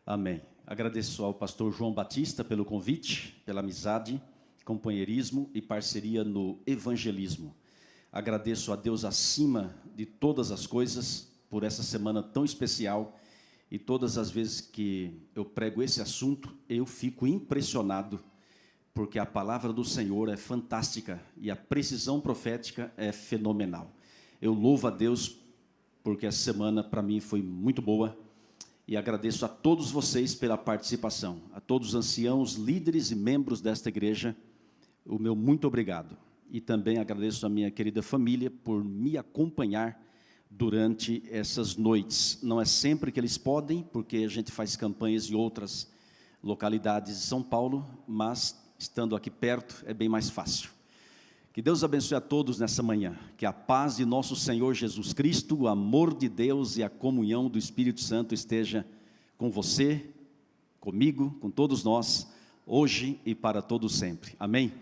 Amém. Agradeço ao pastor João Batista pelo convite, pela amizade, companheirismo e parceria no evangelismo. Agradeço a Deus acima de todas as coisas por essa semana tão especial, e todas as vezes que eu prego esse assunto, eu fico impressionado, porque a palavra do Senhor é fantástica e a precisão profética é fenomenal. Eu louvo a Deus porque essa semana para mim foi muito boa, e agradeço a todos vocês pela participação, a todos os anciãos, líderes e membros desta igreja, o meu muito obrigado. E também agradeço a minha querida família por me acompanhar durante essas noites. Não é sempre que eles podem, porque a gente faz campanhas em outras localidades de São Paulo, mas estando aqui perto é bem mais fácil. Que Deus abençoe a todos nessa manhã, que a paz de nosso Senhor Jesus Cristo, o amor de Deus e a comunhão do Espírito Santo esteja com você, comigo, com todos nós, hoje e para todo sempre. Amém?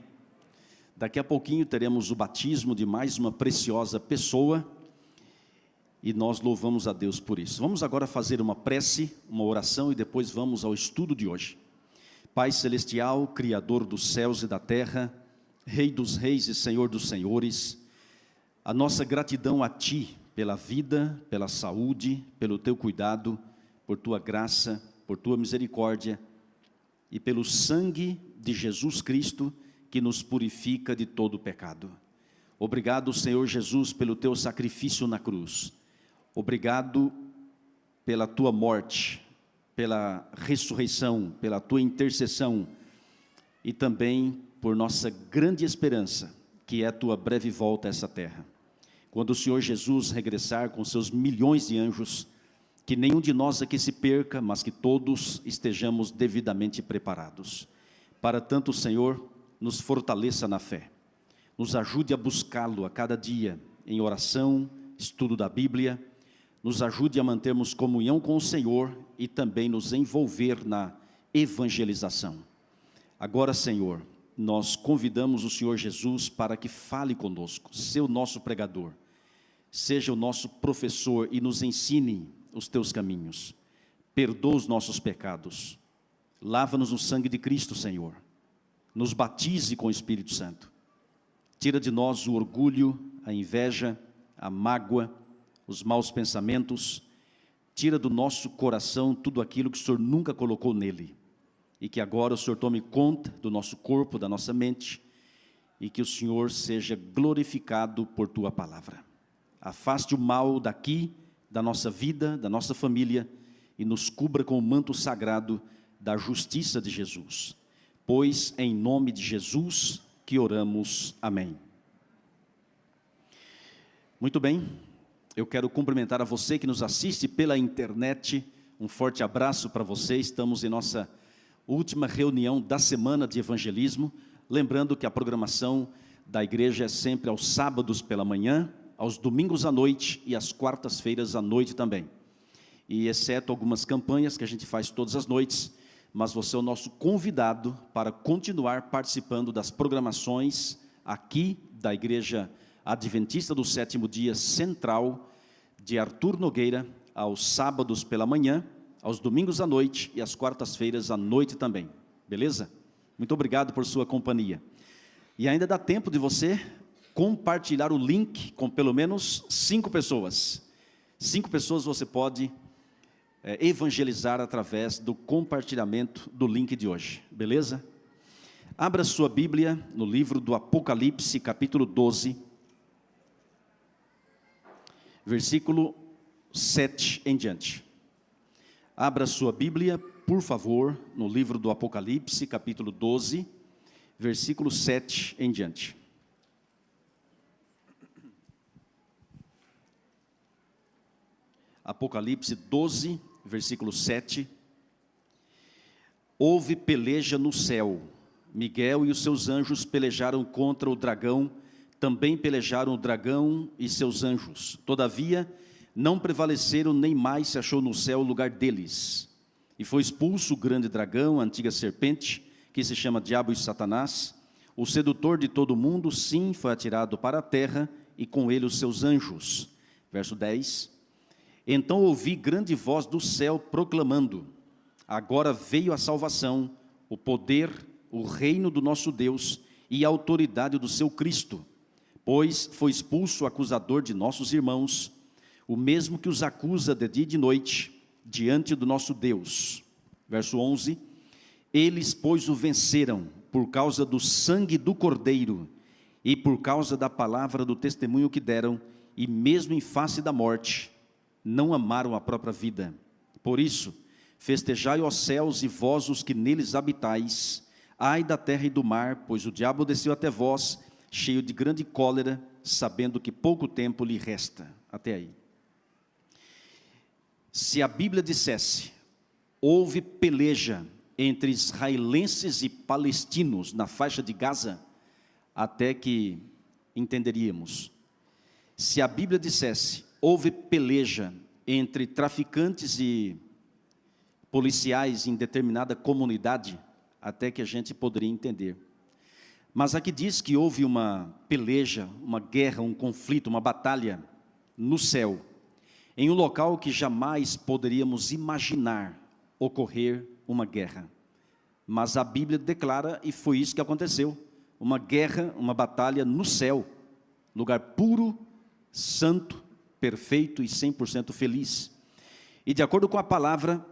Daqui a pouquinho teremos o batismo de mais uma preciosa pessoa, e nós louvamos a Deus por isso. Vamos agora fazer uma prece, uma oração, e depois vamos ao estudo de hoje. Pai Celestial, Criador dos céus e da terra, Rei dos reis e Senhor dos senhores, a nossa gratidão a Ti, pela vida, pela saúde, pelo Teu cuidado, por Tua graça, por Tua misericórdia, e pelo sangue de Jesus Cristo, que nos purifica de todo o pecado. Obrigado, Senhor Jesus, pelo Teu sacrifício na cruz. Obrigado pela Tua morte, pela ressurreição, pela Tua intercessão, e também por nossa grande esperança, que é a Tua breve volta a essa terra. Quando o Senhor Jesus regressar com seus milhões de anjos, que nenhum de nós aqui se perca, mas que todos estejamos devidamente preparados. Para tanto, Senhor, nos fortaleça na fé, nos ajude a buscá-lo a cada dia, em oração, estudo da Bíblia, nos ajude a mantermos comunhão com o Senhor e também nos envolver na evangelização. Agora, Senhor, nós convidamos o Senhor Jesus para que fale conosco, seja o nosso pregador, seja o nosso professor e nos ensine os Teus caminhos. Perdoa os nossos pecados, lava-nos no sangue de Cristo, Senhor, nos batize com o Espírito Santo, tira de nós o orgulho, a inveja, a mágoa, os maus pensamentos, tira do nosso coração tudo aquilo que o Senhor nunca colocou nele, e que agora o Senhor tome conta do nosso corpo, da nossa mente, e que o Senhor seja glorificado por Tua palavra. Afaste o mal daqui, da nossa vida, da nossa família, e nos cubra com o manto sagrado da justiça de Jesus. Pois em nome de Jesus que oramos. Amém. Muito bem, eu quero cumprimentar a você que nos assiste pela internet. Um forte abraço para você. Estamos em nossa última reunião da semana de evangelismo, lembrando que a programação da igreja é sempre aos sábados pela manhã, aos domingos à noite e às quartas-feiras à noite também. E exceto algumas campanhas que a gente faz todas as noites, mas você é o nosso convidado para continuar participando das programações aqui da Igreja Adventista do Sétimo Dia Central de Arthur Nogueira, aos sábados pela manhã, aos domingos à noite e às quartas-feiras à noite também, beleza? Muito obrigado por sua companhia. E ainda dá tempo de você compartilhar o link com pelo menos 5 pessoas. 5 pessoas você pode evangelizar através do compartilhamento do link de hoje, beleza? Abra sua Bíblia no livro do Apocalipse, capítulo 12, versículo 7 em diante. Abra sua Bíblia, por favor, no livro do Apocalipse, capítulo 12, versículo 7 em diante. Apocalipse 12, versículo 7. Houve peleja no céu. Miguel e os seus anjos pelejaram contra o dragão, também pelejaram o dragão e seus anjos. Todavia, não prevaleceram, nem mais se achou no céu o lugar deles. E foi expulso o grande dragão, a antiga serpente, que se chama Diabo e Satanás, o sedutor de todo o mundo, sim, foi atirado para a terra, e com ele os seus anjos. Verso 10. Então ouvi grande voz do céu proclamando: agora veio a salvação, o poder, o reino do nosso Deus e a autoridade do seu Cristo, pois foi expulso o acusador de nossos irmãos, o mesmo que os acusa de dia e de noite, diante do nosso Deus. Verso 11, eles, pois, o venceram, por causa do sangue do Cordeiro, e por causa da palavra do testemunho que deram, e mesmo em face da morte, não amaram a própria vida. Por isso, festejai, ó céus, e vós os que neles habitais, ai da terra e do mar, pois o diabo desceu até vós, cheio de grande cólera, sabendo que pouco tempo lhe resta. Até aí. Se a Bíblia dissesse, houve peleja entre israelenses e palestinos na faixa de Gaza, até que entenderíamos. Se a Bíblia dissesse, houve peleja entre traficantes e policiais em determinada comunidade, até que a gente poderia entender. Mas aqui diz que houve uma peleja, uma guerra, um conflito, uma batalha no céu, em um local que jamais poderíamos imaginar ocorrer uma guerra. Mas a Bíblia declara, e foi isso que aconteceu, uma guerra, uma batalha no céu, lugar puro, santo, perfeito e 100% feliz. E de acordo com a palavra,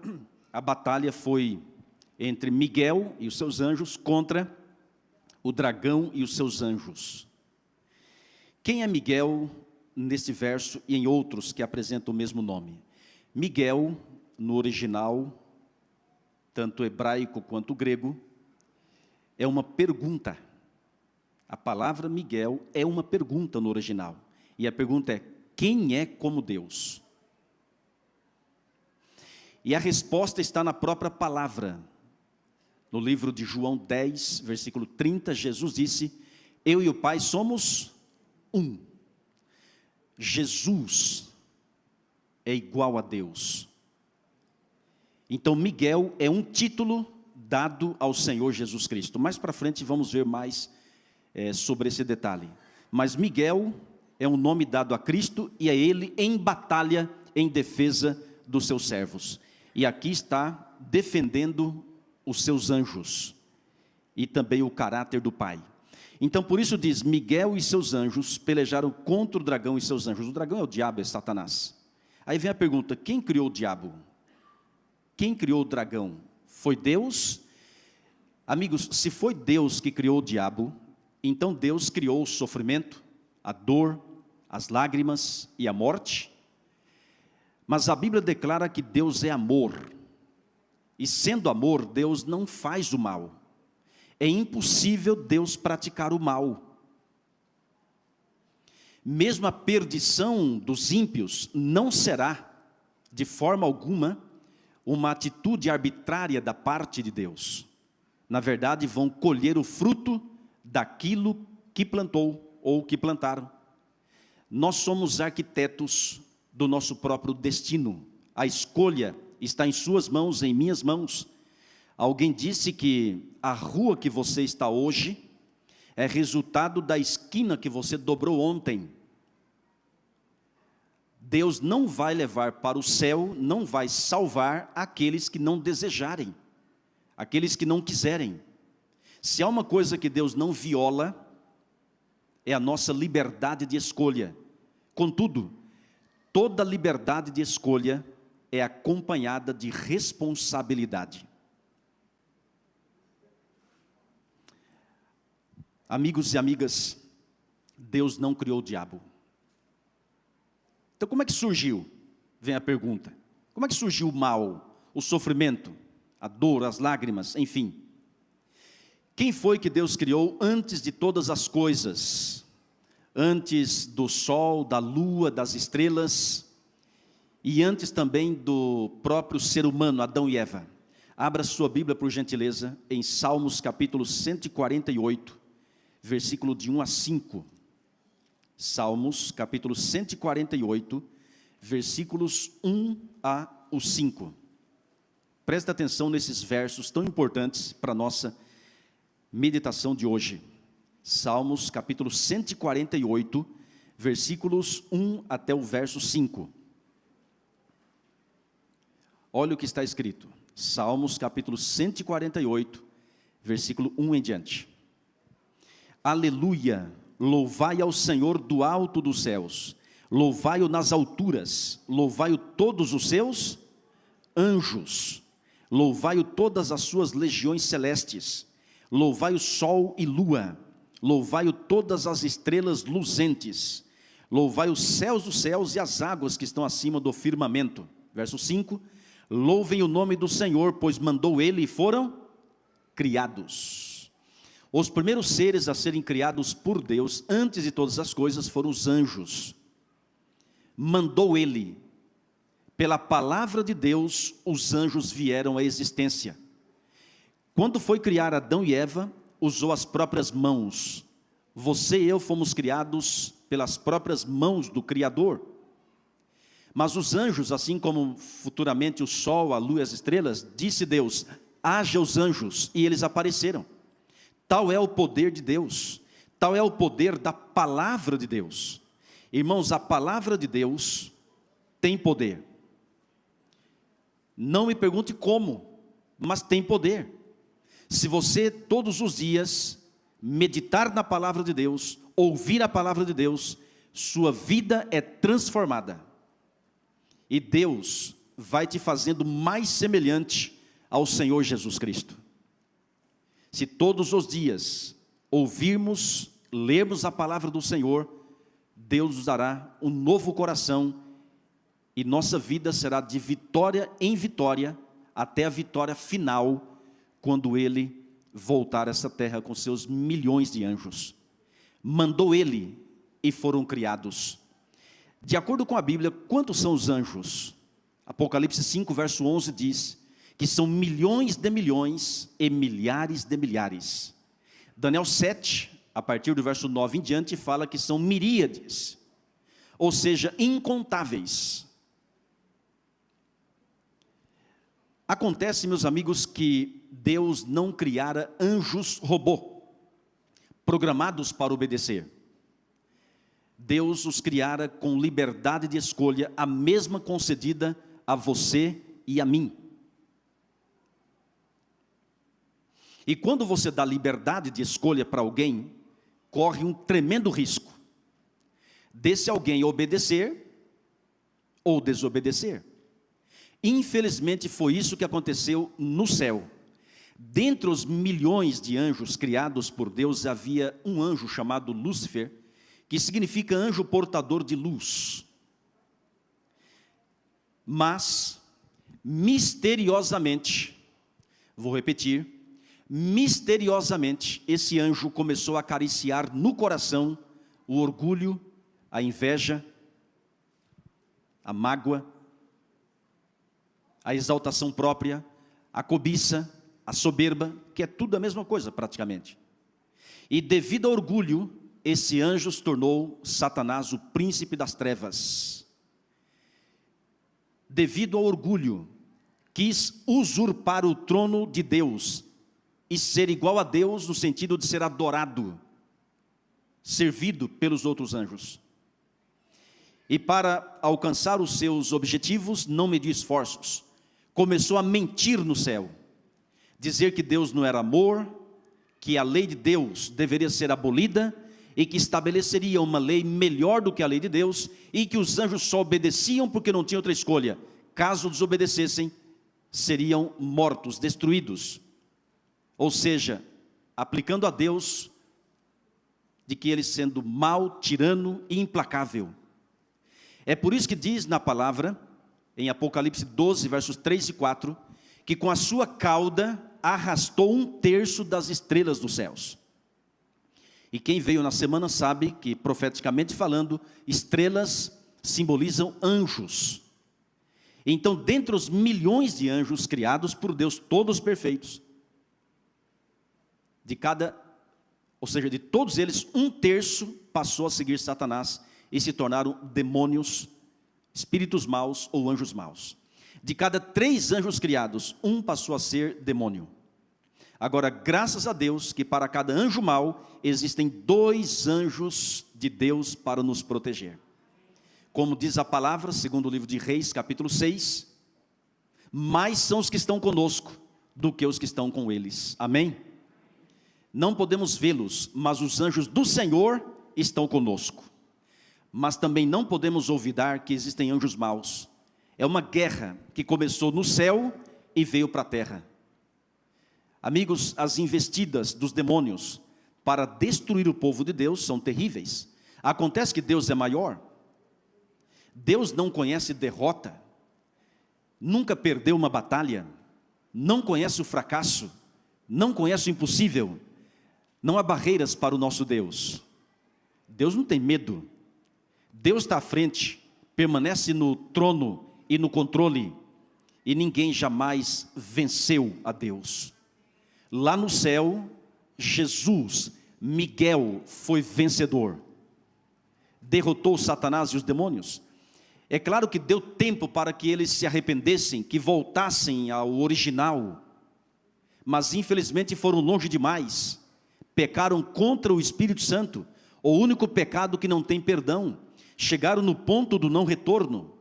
a batalha foi entre Miguel e os seus anjos contra o dragão e os seus anjos. Quem é Miguel nesse verso e em outros que apresentam o mesmo nome? Miguel, no original, tanto hebraico quanto grego, é uma pergunta. A palavra Miguel é uma pergunta no original. E a pergunta é, quem é como Deus? E a resposta está na própria palavra. No livro de João 10, versículo 30, Jesus disse, eu e o Pai somos um. Jesus é igual a Deus. Então Miguel é um título dado ao Senhor Jesus Cristo. Mais para frente vamos ver mais sobre esse detalhe. Mas Miguel é um nome dado a Cristo e é ele em batalha, em defesa dos seus servos. E aqui está defendendo os seus anjos e também o caráter do Pai. Então por isso diz, Miguel e seus anjos pelejaram contra o dragão e seus anjos. O dragão é o diabo, é Satanás. Aí vem a pergunta, quem criou o diabo? Quem criou o dragão? Foi Deus? Amigos, se foi Deus que criou o diabo, então Deus criou o sofrimento, a dor, as lágrimas e a morte. Mas a Bíblia declara que Deus é amor. E sendo amor, Deus não faz o mal. É impossível Deus praticar o mal. Mesmo a perdição dos ímpios não será, de forma alguma, uma atitude arbitrária da parte de Deus. Na verdade, vão colher o fruto daquilo que plantou ou que plantaram. Nós somos arquitetos do nosso próprio destino. A escolha está em suas mãos, em minhas mãos. Alguém disse que a rua que você está hoje é resultado da esquina que você dobrou ontem. Deus não vai levar para o céu, não vai salvar aqueles que não desejarem, aqueles que não quiserem. Se há uma coisa que Deus não viola, é a nossa liberdade de escolha. Contudo, toda liberdade de escolha é acompanhada de responsabilidade. Amigos e amigas, Deus não criou o diabo. Então como é que surgiu? Vem a pergunta. Como é que surgiu o mal, o sofrimento, a dor, as lágrimas, enfim? Quem foi que Deus criou antes de todas as coisas? Antes do sol, da lua, das estrelas, e antes também do próprio ser humano, Adão e Eva. Abra sua Bíblia, por gentileza, em Salmos capítulo 148, versículo de 1 a 5. Salmos capítulo 148, versículos 1 a 5. Presta atenção nesses versos tão importantes para a nossa meditação de hoje. Salmos capítulo 148, versículos 1 até o verso 5. Olha o que está escrito. Salmos capítulo 148, versículo 1 em diante. Aleluia, louvai ao Senhor do alto dos céus, louvai-o nas alturas, louvai-o todos os seus anjos, louvai-o todas as suas legiões celestes, louvai o sol e lua, louvai-o todas as estrelas luzentes, louvai os céus dos céus e as águas que estão acima do firmamento. Verso 5, louvem o nome do Senhor, pois mandou ele e foram criados. Os primeiros seres a serem criados por Deus, antes de todas as coisas, foram os anjos. Mandou ele, pela palavra de Deus, os anjos vieram à existência. Quando foi criar Adão e Eva, usou as próprias mãos. Você e eu fomos criados pelas próprias mãos do Criador. Mas os anjos, assim como futuramente o sol, a lua e as estrelas, disse Deus, haja os anjos, e eles apareceram. Tal é o poder de Deus, tal é o poder da palavra de Deus. Irmãos, a palavra de Deus tem poder. Não me pergunte como, mas tem poder. Se você todos os dias meditar na palavra de Deus, ouvir a palavra de Deus, sua vida é transformada. E Deus vai te fazendo mais semelhante ao Senhor Jesus Cristo. Se todos os dias ouvirmos, lermos a palavra do Senhor, Deus nos dará um novo coração e nossa vida será de vitória em vitória, até a vitória final, quando Ele voltar a essa terra com seus milhões de anjos. Mandou Ele e foram criados. De acordo com a Bíblia, quantos são os anjos? Apocalipse 5, verso 11 diz que são milhões de milhões e milhares de milhares. Daniel 7, a partir do verso 9 em diante, fala que são miríades, ou seja, incontáveis. Acontece, meus amigos, que Deus não criara anjos robô, programados para obedecer. Deus os criara com liberdade de escolha, a mesma concedida a você e a mim. E quando você dá liberdade de escolha para alguém, corre um tremendo risco desse alguém obedecer ou desobedecer. Infelizmente foi isso que aconteceu no céu. Dentre os milhões de anjos criados por Deus, havia um anjo chamado Lúcifer, que significa anjo portador de luz. Mas, misteriosamente, vou repetir, misteriosamente, esse anjo começou a acariciar no coração o orgulho, a inveja, a mágoa, a exaltação própria, a cobiça, a soberba, que é tudo a mesma coisa praticamente. E devido ao orgulho, esse anjo se tornou Satanás, o príncipe das trevas. Devido ao orgulho, quis usurpar o trono de Deus e ser igual a Deus no sentido de ser adorado, servido pelos outros anjos. E para alcançar os seus objetivos, não mediu esforços. Começou a mentir no céu, dizer que Deus não era amor, que a lei de Deus deveria ser abolida, e que estabeleceria uma lei melhor do que a lei de Deus, e que os anjos só obedeciam porque não tinham outra escolha. Caso desobedecessem, seriam mortos, destruídos. Ou seja, aplicando a Deus, de que ele sendo mau, tirano e implacável. É por isso que diz na palavra, em Apocalipse 12, versos 3 e 4, que com a sua cauda arrastou 1/3 das estrelas dos céus. E quem veio na semana sabe que, profeticamente falando, estrelas simbolizam anjos. Então, dentre os milhões de anjos criados por Deus, todos perfeitos, ou seja, de todos eles, 1/3 passou a seguir Satanás e se tornaram demônios, espíritos maus ou anjos maus. De cada 3 anjos criados, 1 passou a ser demônio. Agora, graças a Deus, que para cada anjo mau, existem 2 anjos de Deus para nos proteger. Como diz a palavra, segundo o livro de Reis, capítulo 6, mais são os que estão conosco do que os que estão com eles. Amém? Não podemos vê-los, mas os anjos do Senhor estão conosco. Mas também não podemos olvidar que existem anjos maus. É uma guerra que começou no céu e veio para a terra. Amigos, as investidas dos demônios para destruir o povo de Deus são terríveis. Acontece que Deus é maior. Deus não conhece derrota, nunca perdeu uma batalha, não conhece o fracasso, não conhece o impossível. Não há barreiras para o nosso Deus. Deus não tem medo. Deus está à frente, permanece no trono e no controle, e ninguém jamais venceu a Deus. Lá no céu, Jesus, Miguel, foi vencedor, derrotou Satanás e os demônios. É claro que deu tempo para que eles se arrependessem, que voltassem ao original, mas infelizmente foram longe demais, pecaram contra o Espírito Santo, o único pecado que não tem perdão, chegaram no ponto do não retorno.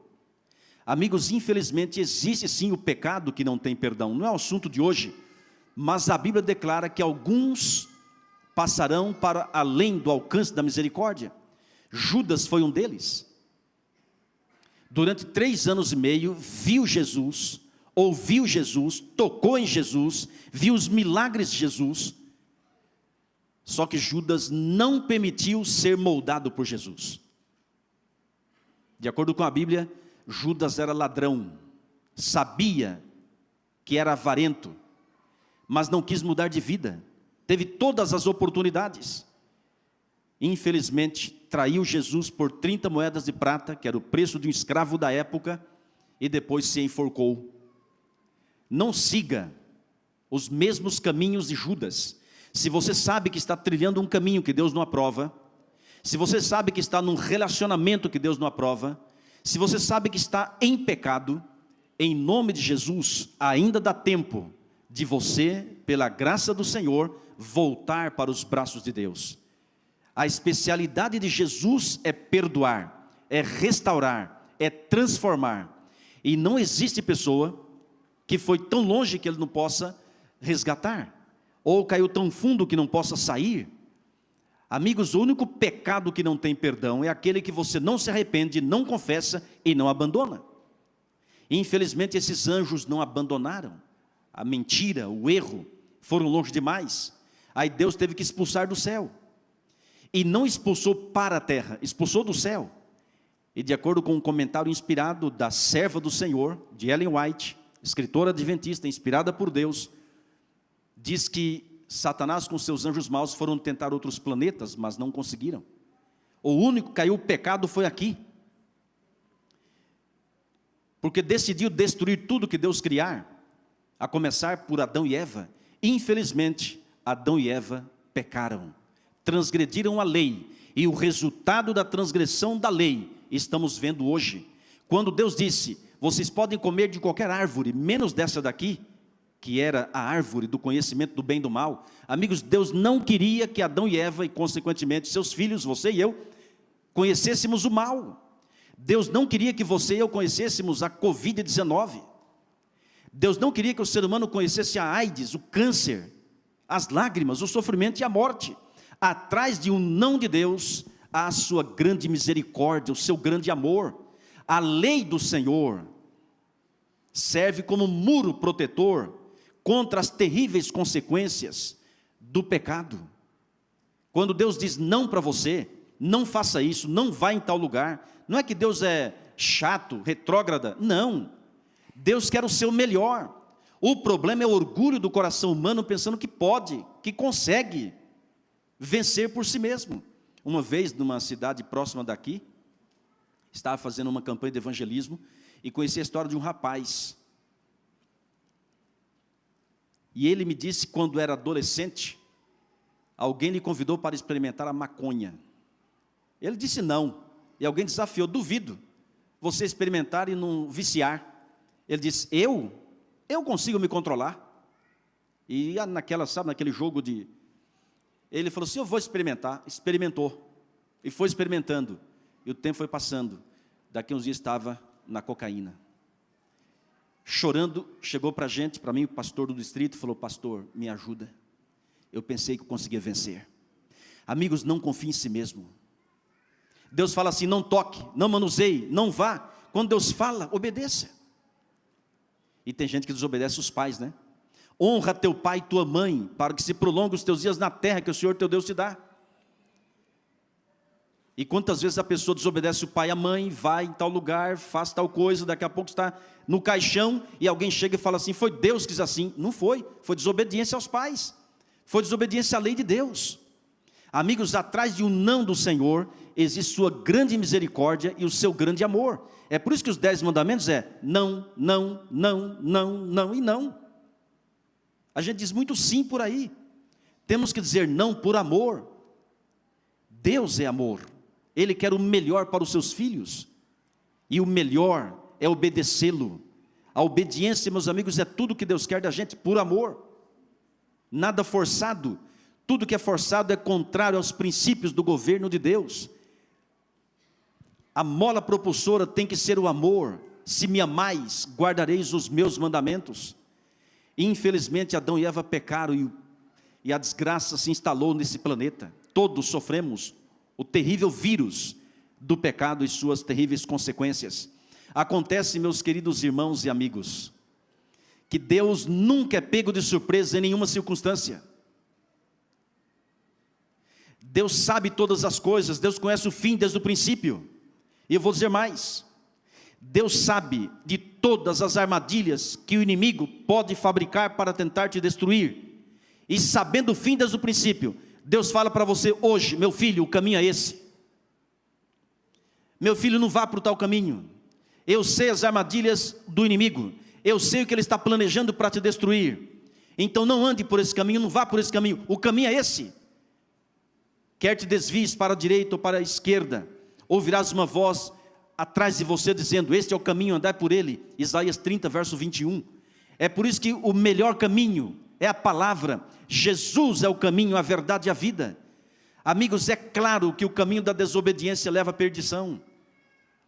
Amigos, infelizmente existe sim o pecado que não tem perdão, não é o assunto de hoje, mas a Bíblia declara que alguns passarão para além do alcance da misericórdia. Judas foi um deles. Durante 3 anos e meio, viu Jesus, ouviu Jesus, tocou em Jesus, viu os milagres de Jesus, só que Judas não permitiu ser moldado por Jesus. De acordo com a Bíblia, Judas era ladrão, sabia que era avarento, mas não quis mudar de vida, teve todas as oportunidades. Infelizmente, traiu Jesus por 30 moedas de prata, que era o preço de um escravo da época, e depois se enforcou. Não siga os mesmos caminhos de Judas. Se você sabe que está trilhando um caminho que Deus não aprova, se você sabe que está num relacionamento que Deus não aprova, se você sabe que está em pecado, em nome de Jesus, ainda dá tempo de você, pela graça do Senhor, voltar para os braços de Deus. A especialidade de Jesus é perdoar, é restaurar, é transformar. E não existe pessoa que foi tão longe que ele não possa resgatar, ou caiu tão fundo que não possa sair. Amigos, o único pecado que não tem perdão é aquele que você não se arrepende, não confessa e não abandona. Infelizmente esses anjos não abandonaram. A mentira, o erro, foram longe demais. Aí Deus teve que expulsar do céu. E não expulsou para a terra, expulsou do céu. E de acordo com um comentário inspirado da serva do Senhor, de Ellen White, escritora adventista, inspirada por Deus, diz que Satanás com seus anjos maus foram tentar outros planetas, mas não conseguiram. O único que caiu o pecado foi aqui. Porque decidiu destruir tudo que Deus criar, a começar por Adão e Eva. Infelizmente, Adão e Eva pecaram, transgrediram a lei, e o resultado da transgressão da lei estamos vendo hoje. Quando Deus disse, vocês podem comer de qualquer árvore, menos dessa daqui, que era a árvore do conhecimento do bem e do mal. Amigos, Deus não queria que Adão e Eva, e consequentemente seus filhos, você e eu, conhecêssemos o mal. Deus não queria que você e eu conhecêssemos a Covid-19. Deus não queria que o ser humano conhecesse a AIDS, o câncer, as lágrimas, o sofrimento e a morte. Atrás de um não de Deus, há a sua grande misericórdia, o seu grande amor. A lei do Senhor serve como muro protetor contra as terríveis consequências do pecado. Quando Deus diz não para você, não faça isso, não vá em tal lugar, não é que Deus é chato, retrógrada, não. Deus quer o seu melhor. O problema é o orgulho do coração humano pensando que pode, que consegue vencer por si mesmo. Uma vez, numa cidade próxima daqui, estava fazendo uma campanha de evangelismo e conheci a história de um rapaz. E ele me disse que quando era adolescente, alguém lhe convidou para experimentar a maconha. Ele disse não, e alguém desafiou, duvido você experimentar e não viciar. Ele disse, eu consigo me controlar. E naquele jogo de... Ele falou assim, eu vou experimentar. Experimentou, e foi experimentando, e o tempo foi passando. Daqui uns dias estava na cocaína. chorando, chegou para a gente, para mim, o pastor do distrito, falou: pastor, me ajuda. Eu pensei que eu conseguia vencer. Amigos, não confie em si mesmo. Deus fala assim: não toque, não manuseie, não vá. Quando Deus fala, obedeça. E tem gente que desobedece os pais, né? Honra teu pai e tua mãe, para que se prolongue os teus dias na terra que o Senhor teu Deus te dá. E quantas vezes a pessoa desobedece o pai e a mãe, vai em tal lugar, faz tal coisa, daqui a pouco está no caixão, e alguém chega e fala assim: foi Deus que quis assim. Não foi, foi desobediência aos pais, foi desobediência à lei de Deus. Amigos, atrás de um não do Senhor, existe sua grande misericórdia e o seu grande amor. É por isso que os 10 mandamentos é não, não, não, não, não e não. A gente diz muito sim por aí. Temos que dizer não por amor. Deus é amor. Ele quer o melhor para os seus filhos. E o melhor é obedecê-lo. A obediência, meus amigos, é tudo que Deus quer da gente por amor. Nada forçado. Tudo que é forçado é contrário aos princípios do governo de Deus. A mola propulsora tem que ser o amor. Se me amais, guardareis os meus mandamentos. Infelizmente, Adão e Eva pecaram e a desgraça se instalou nesse planeta. Todos sofremos o terrível vírus do pecado e suas terríveis consequências. Acontece, meus queridos irmãos e amigos, que Deus nunca é pego de surpresa em nenhuma circunstância. Deus sabe todas as coisas, Deus conhece o fim desde o princípio. E eu vou dizer mais: Deus sabe de todas as armadilhas que o inimigo pode fabricar para tentar te destruir. E sabendo o fim desde o princípio, Deus fala para você hoje: meu filho, o caminho é esse. Meu filho, não vá para o tal caminho. Eu sei as armadilhas do inimigo. Eu sei o que ele está planejando para te destruir. Então não ande por esse caminho, não vá por esse caminho. O caminho é esse. Quer te desvies para a direita ou para a esquerda, ouvirás uma voz atrás de você dizendo: este é o caminho, andai por ele. Isaías 30, verso 21. É por isso que o melhor caminho é a palavra. Jesus é o caminho, a verdade e a vida. Amigos, é claro que o caminho da desobediência leva à perdição.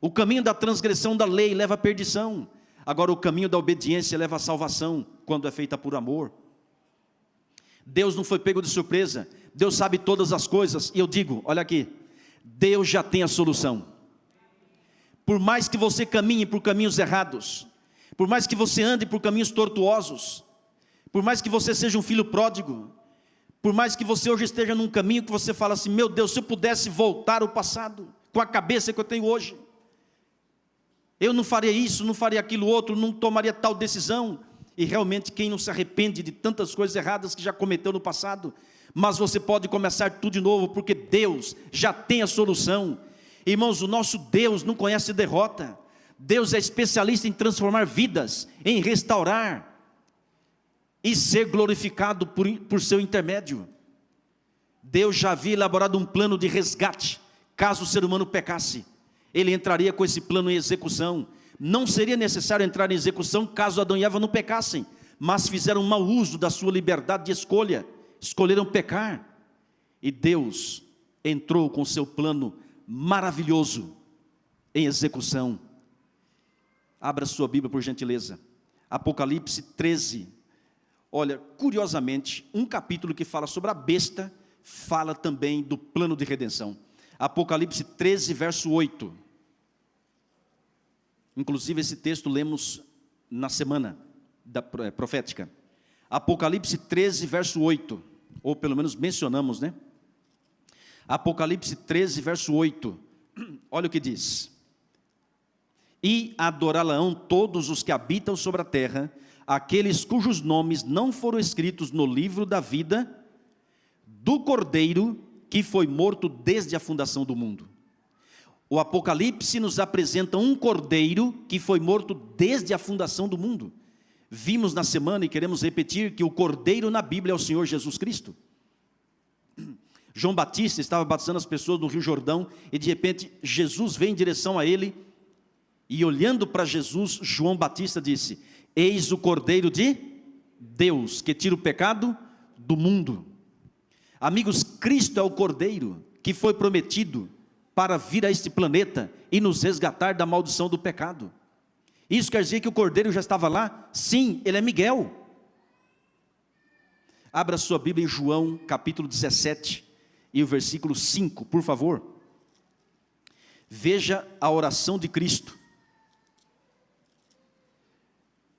O caminho da transgressão da lei leva à perdição. Agora, o caminho da obediência leva à salvação, quando é feita por amor. Deus não foi pego de surpresa. Deus sabe todas as coisas. E eu digo, olha aqui, Deus já tem a solução. Por mais que você caminhe por caminhos errados, por mais que você ande por caminhos tortuosos, por mais que você seja um filho pródigo, por mais que você hoje esteja num caminho que você fala assim: meu Deus, se eu pudesse voltar ao passado, com a cabeça que eu tenho hoje, eu não faria isso, não faria aquilo outro, não tomaria tal decisão. E realmente quem não se arrepende de tantas coisas erradas que já cometeu no passado? Mas você pode começar tudo de novo, porque Deus já tem a solução. Irmãos, o nosso Deus não conhece derrota. Deus é especialista em transformar vidas, em restaurar e ser glorificado por seu intermédio. Deus já havia elaborado um plano de resgate. Caso o ser humano pecasse, Ele entraria com esse plano em execução. Não seria necessário entrar em execução caso Adão e Eva não pecassem, mas fizeram mau uso da sua liberdade de escolha, escolheram pecar, e Deus entrou com seu plano maravilhoso em execução. Abra sua Bíblia, por gentileza. Apocalipse 13. Olha, curiosamente, um capítulo que fala sobre a besta, fala também do plano de redenção. Apocalipse 13, verso 8. Inclusive esse texto lemos na semana profética. Apocalipse 13, verso 8. Ou pelo menos mencionamos, né? Apocalipse 13, verso 8. Olha o que diz: e adorá-la-ão todos os que habitam sobre a terra, aqueles cujos nomes não foram escritos no livro da vida do Cordeiro, que foi morto desde a fundação do mundo. O Apocalipse nos apresenta um Cordeiro que foi morto desde a fundação do mundo. Vimos na semana e queremos repetir que o Cordeiro na Bíblia é o Senhor Jesus Cristo. João Batista estava batizando as pessoas no Rio Jordão e de repente Jesus veio em direção a ele e olhando para Jesus, João Batista disse: eis o Cordeiro de Deus que tira o pecado do mundo. Amigos, Cristo é o Cordeiro que foi prometido para vir a este planeta e nos resgatar da maldição do pecado. Isso quer dizer que o cordeiro já estava lá? Sim, ele é Miguel. Abra sua Bíblia em João capítulo 17 e o versículo 5, por favor. Veja a oração de Cristo.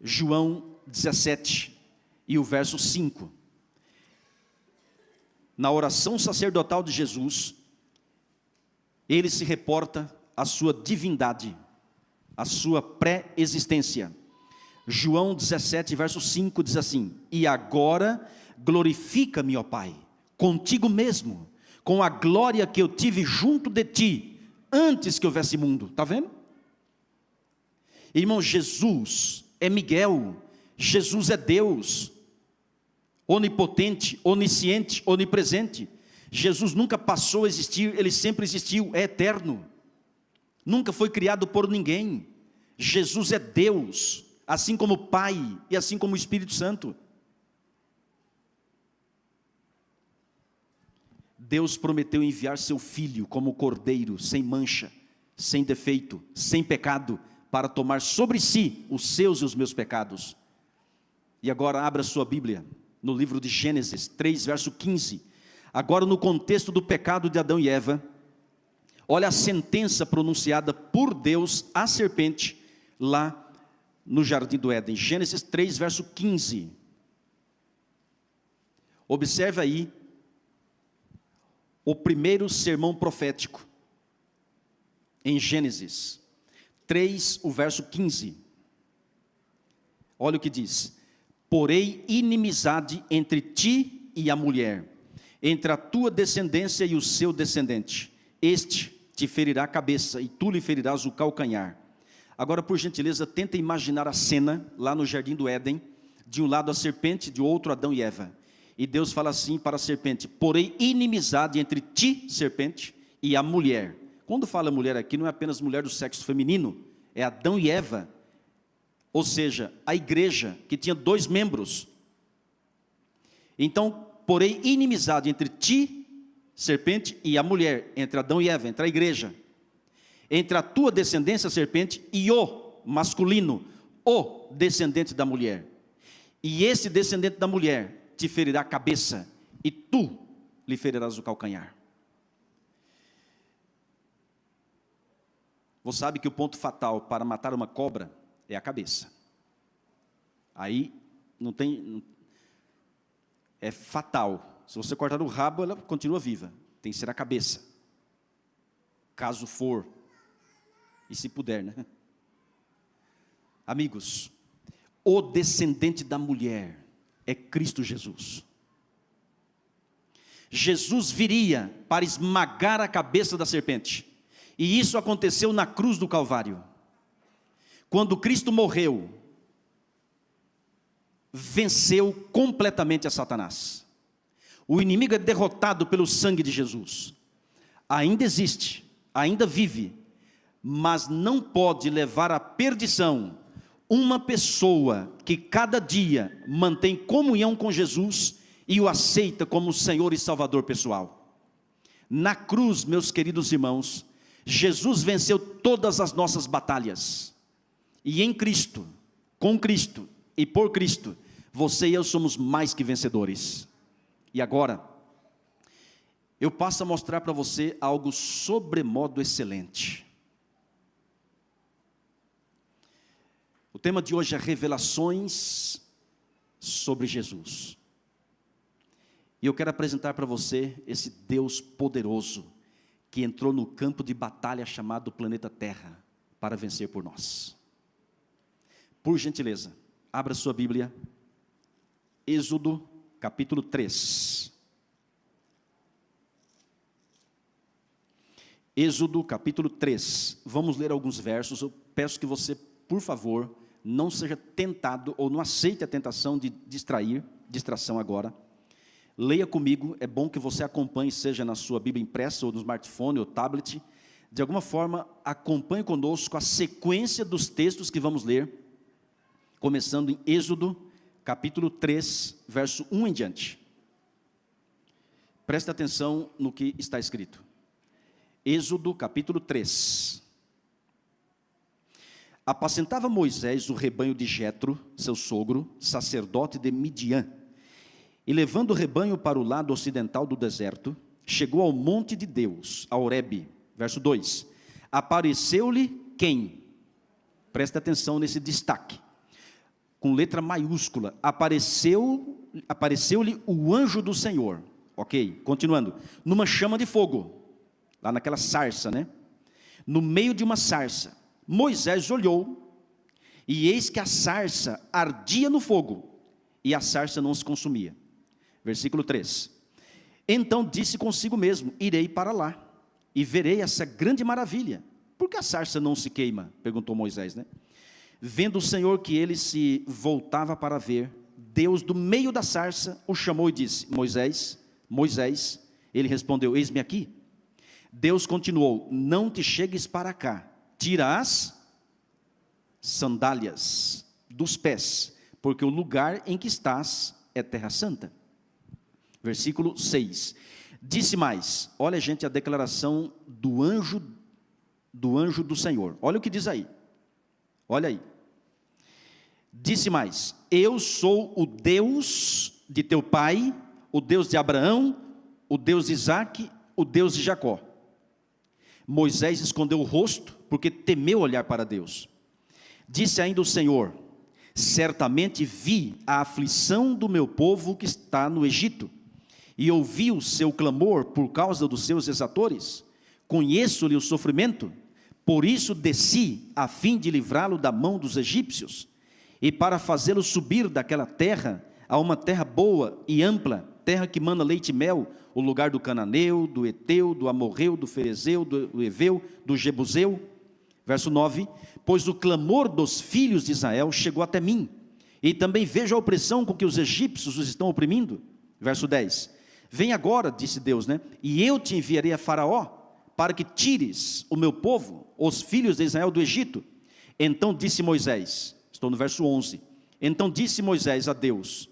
João 17 e o verso 5. Na oração sacerdotal de Jesus, ele se reporta à sua divindade, à sua pré-existência. João 17, verso 5 diz assim: e agora glorifica-me, ó Pai, contigo mesmo, com a glória que eu tive junto de ti, antes que houvesse mundo. Está vendo? Irmão, Jesus é Miguel, Jesus é Deus, onipotente, onisciente, onipresente. Jesus nunca passou a existir, ele sempre existiu, é eterno, nunca foi criado por ninguém. Jesus é Deus, assim como o Pai e assim como o Espírito Santo. Deus prometeu enviar seu Filho como cordeiro, sem mancha, sem defeito, sem pecado, para tomar sobre si os seus e os meus pecados. E agora abra sua Bíblia no livro de Gênesis 3, verso 15. Agora no contexto do pecado de Adão e Eva, olha a sentença pronunciada por Deus à serpente, lá no jardim do Éden. Gênesis 3, verso 15. Observe aí o primeiro sermão profético, em Gênesis 3, o verso 15. Olha o que diz: porém inimizade entre ti e a mulher, entre a tua descendência e o seu descendente, este te ferirá a cabeça, e tu lhe ferirás o calcanhar. Agora, por gentileza, tenta imaginar a cena, lá no jardim do Éden, de um lado a serpente, de outro Adão e Eva. E Deus fala assim para a serpente: porém inimizade entre ti, serpente, e a mulher. Quando fala mulher aqui, não é apenas mulher do sexo feminino, é Adão e Eva, ou seja, a igreja, que tinha 2 membros. Então, porém inimizade entre ti, serpente, e a mulher, entre Adão e Eva, entre a igreja, entre a tua descendência, serpente, e o masculino, o descendente da mulher. E esse descendente da mulher te ferirá a cabeça, e tu lhe ferirás o calcanhar. Você sabe que o ponto fatal para matar uma cobra é a cabeça. Aí não tem, é fatal. Se você cortar o rabo, ela continua viva. Tem que ser a cabeça, caso for, e se puder, né? Amigos, o descendente da mulher é Cristo Jesus. Jesus viria para esmagar a cabeça da serpente, e isso aconteceu na cruz do Calvário. Quando Cristo morreu, venceu completamente a Satanás. O inimigo é derrotado pelo sangue de Jesus. Ainda existe, ainda vive, mas não pode levar à perdição uma pessoa que cada dia mantém comunhão com Jesus e o aceita como Senhor e Salvador pessoal. Na cruz, meus queridos irmãos, Jesus venceu todas as nossas batalhas. E em Cristo, com Cristo e por Cristo, você e eu somos mais que vencedores. E agora, eu passo a mostrar para você algo sobremodo excelente. O tema de hoje é revelações sobre Jesus. E eu quero apresentar para você esse Deus poderoso, que entrou no campo de batalha chamado planeta Terra, para vencer por nós. Por gentileza, abra sua Bíblia, Êxodo capítulo 3. Êxodo capítulo 3, vamos ler alguns versos. Eu peço que você, por favor, não seja tentado, ou não aceite a tentação de distração agora. Leia comigo, é bom que você acompanhe, seja na sua Bíblia impressa, ou no smartphone, ou tablet. De alguma forma, acompanhe conosco a sequência dos textos que vamos ler, começando em Êxodo, capítulo 3, verso 1 em diante. Preste atenção no que está escrito. Êxodo, capítulo 3. Apacentava Moisés o rebanho de Jetro, seu sogro, sacerdote de Midian. E levando o rebanho para o lado ocidental do deserto, chegou ao monte de Deus, a Horebe. Verso 2. Apareceu-lhe quem? Presta atenção nesse destaque. Com letra maiúscula. Apareceu-lhe o anjo do Senhor. Ok, continuando. Numa chama de fogo. Lá naquela sarça, né? No meio de uma sarça. Moisés olhou, e eis que a sarça ardia no fogo, e a sarça não se consumia. Versículo 3. Então disse consigo mesmo: irei para lá, e verei essa grande maravilha. Por que a sarça não se queima? Perguntou Moisés, né? Vendo o Senhor que ele se voltava para ver, Deus do meio da sarça o chamou e disse: Moisés, Moisés. Ele respondeu: eis-me aqui. Deus continuou: não te chegues para cá, tira as sandálias dos pés, porque o lugar em que estás é terra santa. Versículo 6. Disse mais, olha gente, a declaração do anjo do Senhor. Olha o que diz aí. Olha aí. Disse mais: eu sou o Deus de teu pai, o Deus de Abraão, o Deus de Isaque, o Deus de Jacó. Moisés escondeu o rosto, porque temeu olhar para Deus. Disse ainda o Senhor: certamente vi a aflição do meu povo que está no Egito, e ouvi o seu clamor por causa dos seus exatores. Conheço-lhe o sofrimento, por isso desci, a fim de livrá-lo da mão dos egípcios, e para fazê-lo subir daquela terra, a uma terra boa e ampla, terra que mana leite e mel, o lugar do cananeu, do eteu, do amorreu, do ferezeu, do eveu, do jebuseu. Verso 9, pois o clamor dos filhos de Israel chegou até mim, e também vejo a opressão com que os egípcios os estão oprimindo. Verso 10, vem agora, disse Deus, né? E eu te enviarei a Faraó, para que tires o meu povo, os filhos de Israel, do Egito. Então disse Moisés, estou no verso 11, então disse Moisés a Deus: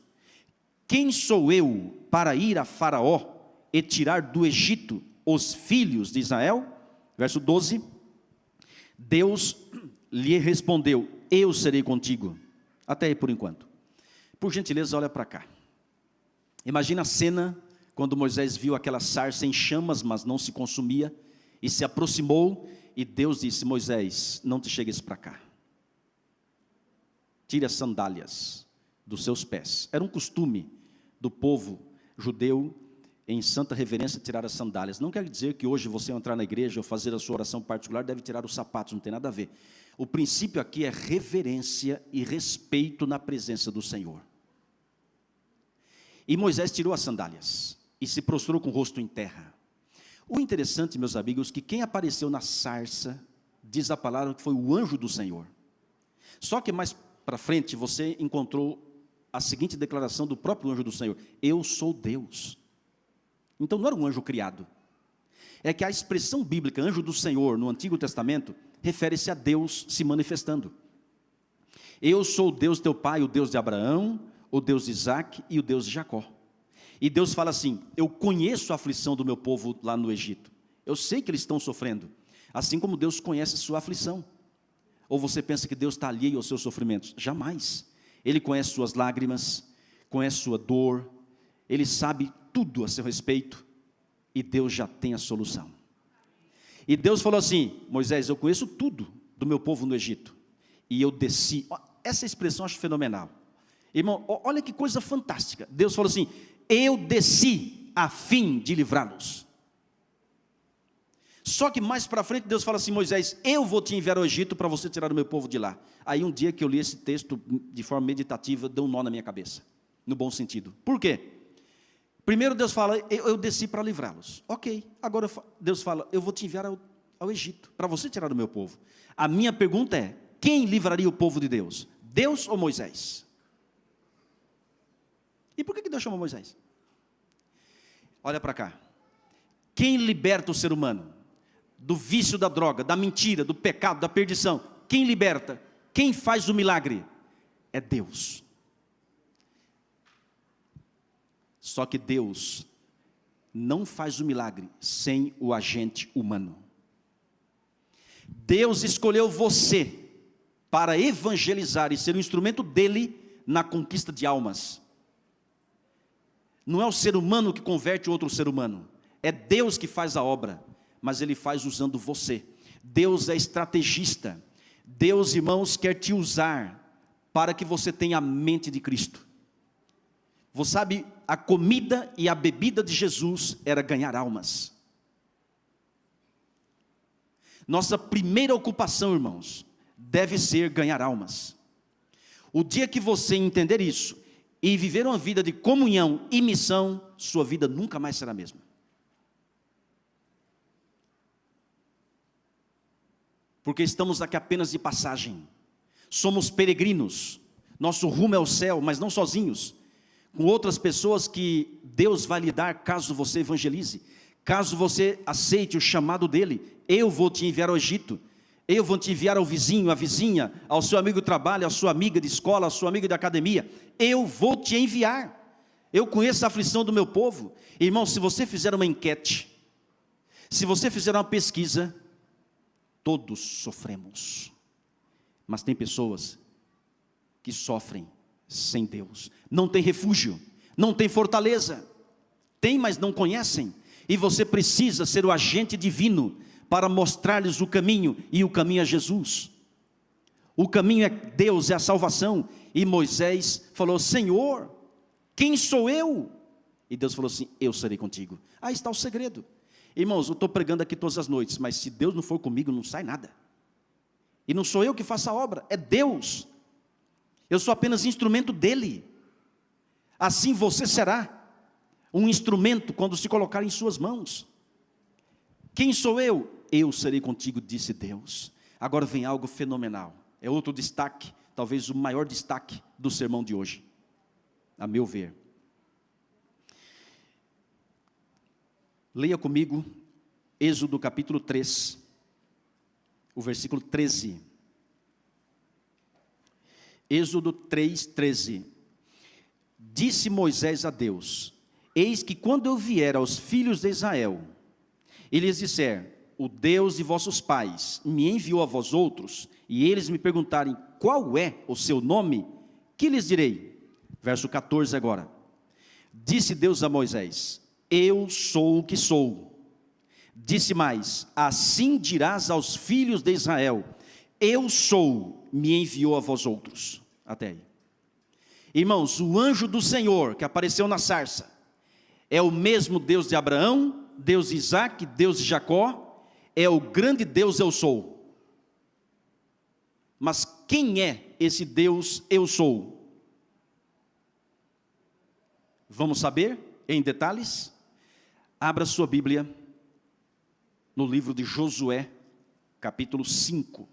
quem sou eu para ir a Faraó e tirar do Egito os filhos de Israel? Verso 12, Deus lhe respondeu: eu serei contigo. Até aí por enquanto. Por gentileza, olha para cá. Imagina a cena quando Moisés viu aquela sarça em chamas, mas não se consumia, e se aproximou, e Deus disse: Moisés, não te chegues para cá. Tire as sandálias dos seus pés. Era um costume do povo judeu, em santa reverência, tirar as sandálias. Não quer dizer que hoje você entrar na igreja ou fazer a sua oração particular deve tirar os sapatos, não tem nada a ver. O princípio aqui é reverência e respeito na presença do Senhor. E Moisés tirou as sandálias e se prostrou com o rosto em terra. O interessante, meus amigos, que quem apareceu na sarça, diz a palavra que foi o anjo do Senhor. Só que mais para frente você encontrou a seguinte declaração do próprio anjo do Senhor: eu sou Deus. Então não era um anjo criado. É que a expressão bíblica anjo do Senhor no Antigo Testamento refere-se a Deus se manifestando. Eu sou o Deus teu pai, o Deus de Abraão, o Deus de Isaque e o Deus de Jacó. E Deus fala assim: eu conheço a aflição do meu povo lá no Egito. Eu sei que eles estão sofrendo, assim como Deus conhece a sua aflição. Ou você pensa que Deus está alheio aos seus sofrimentos? Jamais. Ele conhece suas lágrimas, conhece sua dor, Ele sabe tudo a seu respeito, e Deus já tem a solução. E Deus falou assim: Moisés, eu conheço tudo do meu povo no Egito, e eu desci. Essa expressão eu acho fenomenal. Irmão, olha que coisa fantástica. Deus falou assim: eu desci a fim de livrá-los. Só que mais para frente Deus fala assim: Moisés, eu vou te enviar ao Egito para você tirar o meu povo de lá. Aí um dia que eu li esse texto de forma meditativa, deu um nó na minha cabeça, no bom sentido. Por quê? Primeiro Deus fala: eu desci para livrá-los. Ok, agora Deus fala: eu vou te enviar ao Egito, para você tirar o meu povo. A minha pergunta é: quem livraria o povo de Deus? Deus ou Moisés? E por que Deus chamou Moisés? Olha para cá. Quem liberta o ser humano do vício da droga, da mentira, do pecado, da perdição? Quem liberta? Quem faz o milagre? É Deus. Só que Deus não faz o milagre sem o agente humano. Deus escolheu você para evangelizar e ser um instrumento dele na conquista de almas. Não é o ser humano que converte outro ser humano, é Deus que faz a obra, mas Ele faz usando você. Deus é estrategista. Deus, irmãos, quer te usar para que você tenha a mente de Cristo. Você sabe, a comida e a bebida de Jesus era ganhar almas. Nossa primeira ocupação, irmãos, deve ser ganhar almas. O dia que você entender isso e viver uma vida de comunhão e missão, sua vida nunca mais será a mesma. Porque estamos aqui apenas de passagem. Somos peregrinos. Nosso rumo é o céu, mas não sozinhos. Com outras pessoas que Deus vai lhe dar caso você evangelize. Caso você aceite o chamado dele. Eu vou te enviar ao Egito. Eu vou te enviar ao vizinho, à vizinha, ao seu amigo de trabalho, à sua amiga de escola, à sua amiga de academia. Eu vou te enviar. Eu conheço a aflição do meu povo. Irmão, se você fizer uma enquete, se você fizer uma pesquisa, todos sofremos. Mas tem pessoas que sofrem sem Deus. Não tem refúgio, não tem fortaleza. Tem, mas não conhecem. E você precisa ser o agente divino para mostrar-lhes o caminho, e o caminho é Jesus. O caminho é Deus, é a salvação. E Moisés falou: Senhor, quem sou eu? E Deus falou assim: eu serei contigo. Aí está o segredo. Irmãos, eu estou pregando aqui todas as noites, mas se Deus não for comigo, não sai nada. E não sou eu que faço a obra, é Deus. Eu sou apenas instrumento dele. Assim você será um instrumento quando se colocar em suas mãos. Quem sou eu? Eu serei contigo, disse Deus. Agora vem algo fenomenal. É outro destaque, talvez o maior destaque do sermão de hoje, a meu ver. Leia comigo Êxodo capítulo 3, o versículo 13. Êxodo 3, 13. Disse Moisés a Deus: eis que quando eu vier aos filhos de Israel, e lhes disser: o Deus de vossos pais me enviou a vós outros, e eles me perguntarem qual é o seu nome, que lhes direi? Verso 14 agora. Disse Deus a Moisés: eu sou o que sou. Disse mais: assim dirás aos filhos de Israel: eu sou, me enviou a vós outros. Até aí. Irmãos, o anjo do Senhor que apareceu na sarça é o mesmo Deus de Abraão, Deus de Isaac, Deus de Jacó, é o grande Deus eu sou. Mas quem é esse Deus eu sou? Vamos saber em detalhes? Abra sua Bíblia no livro de Josué, capítulo 5.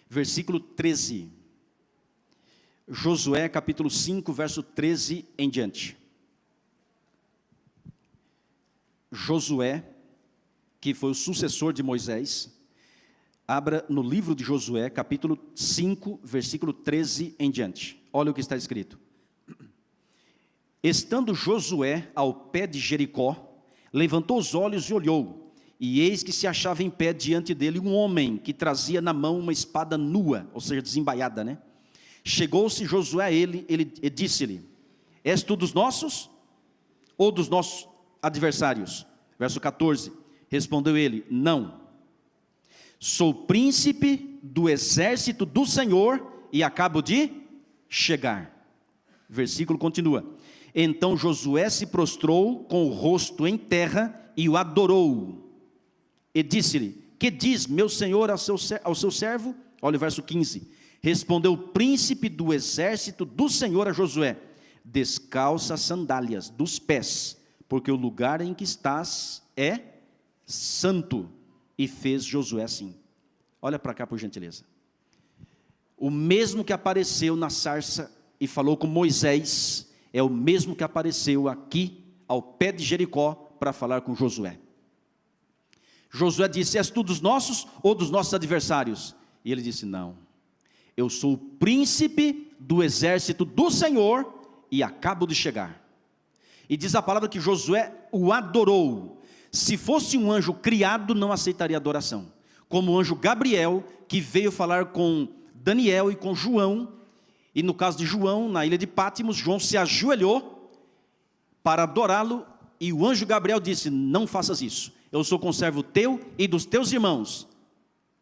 Versículo 13. Josué, capítulo 5, verso 13 em diante. Josué, que foi o sucessor de Moisés, abra no livro de Josué, capítulo 5, versículo 13 em diante. Olha o que está escrito. Estando Josué ao pé de Jericó, levantou os olhos e olhou, e eis que se achava em pé diante dele um homem que trazia na mão uma espada nua, ou seja, desembaiada, né? Chegou-se Josué a ele e disse-lhe: és tu dos nossos ou dos nossos adversários? Verso 14, respondeu ele: não, sou príncipe do exército do Senhor e acabo de chegar. Versículo continua: então Josué se prostrou com o rosto em terra e o adorou, e disse-lhe: que diz meu senhor ao seu servo? Olha o verso 15, respondeu o príncipe do exército do Senhor a Josué: descalça as sandálias dos pés, porque o lugar em que estás é santo. E fez Josué assim. Olha para cá por gentileza. O mesmo que apareceu na sarça e falou com Moisés, é o mesmo que apareceu aqui ao pé de Jericó para falar com Josué. Josué disse: és tu dos nossos ou dos nossos adversários? E ele disse: não, eu sou o príncipe do exército do Senhor e acabo de chegar. E diz a palavra que Josué o adorou. Se fosse um anjo criado, não aceitaria adoração. como o anjo Gabriel, que veio falar com Daniel e com João, e no caso de João, na ilha de Pátimos, João se ajoelhou para adorá-lo, e o anjo Gabriel disse: não faças isso, eu sou conservo teu e dos teus irmãos,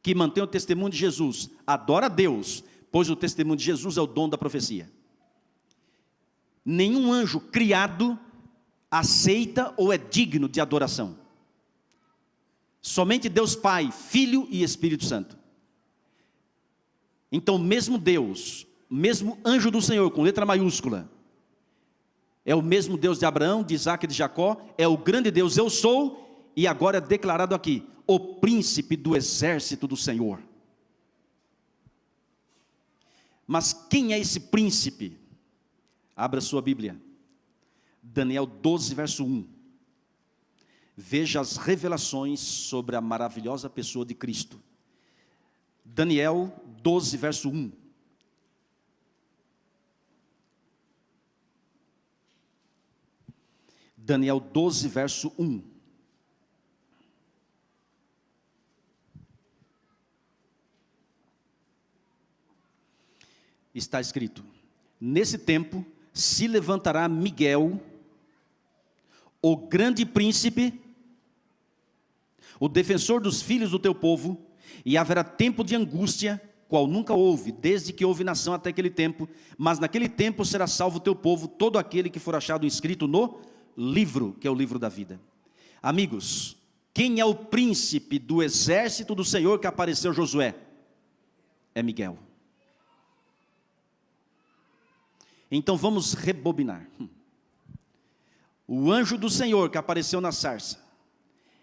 que mantêm o testemunho de Jesus. Adora a Deus, pois o testemunho de Jesus é o dom da profecia. Nenhum anjo criado aceita ou é digno de adoração. Somente Deus Pai, Filho e Espírito Santo. Então, mesmo Deus, mesmo anjo do Senhor, com letra maiúscula, é o mesmo Deus de Abraão, de Isaac e de Jacó, é o grande Deus, eu sou, e agora é declarado aqui, o príncipe do exército do Senhor. Mas quem é esse príncipe? Abra sua Bíblia, Daniel 12, verso 1. Veja as revelações sobre a maravilhosa pessoa de Cristo. Daniel 12, verso 1. Daniel 12, verso 1. Está escrito: nesse tempo se levantará Miguel, o grande príncipe, o defensor dos filhos do teu povo, e haverá tempo de angústia, qual nunca houve, desde que houve nação até aquele tempo, mas naquele tempo será salvo o teu povo, todo aquele que for achado inscrito no livro, que é o livro da vida. Amigos, quem é o príncipe do exército do Senhor que apareceu a Josué? É Miguel. Então vamos rebobinar. O anjo do Senhor que apareceu na sarça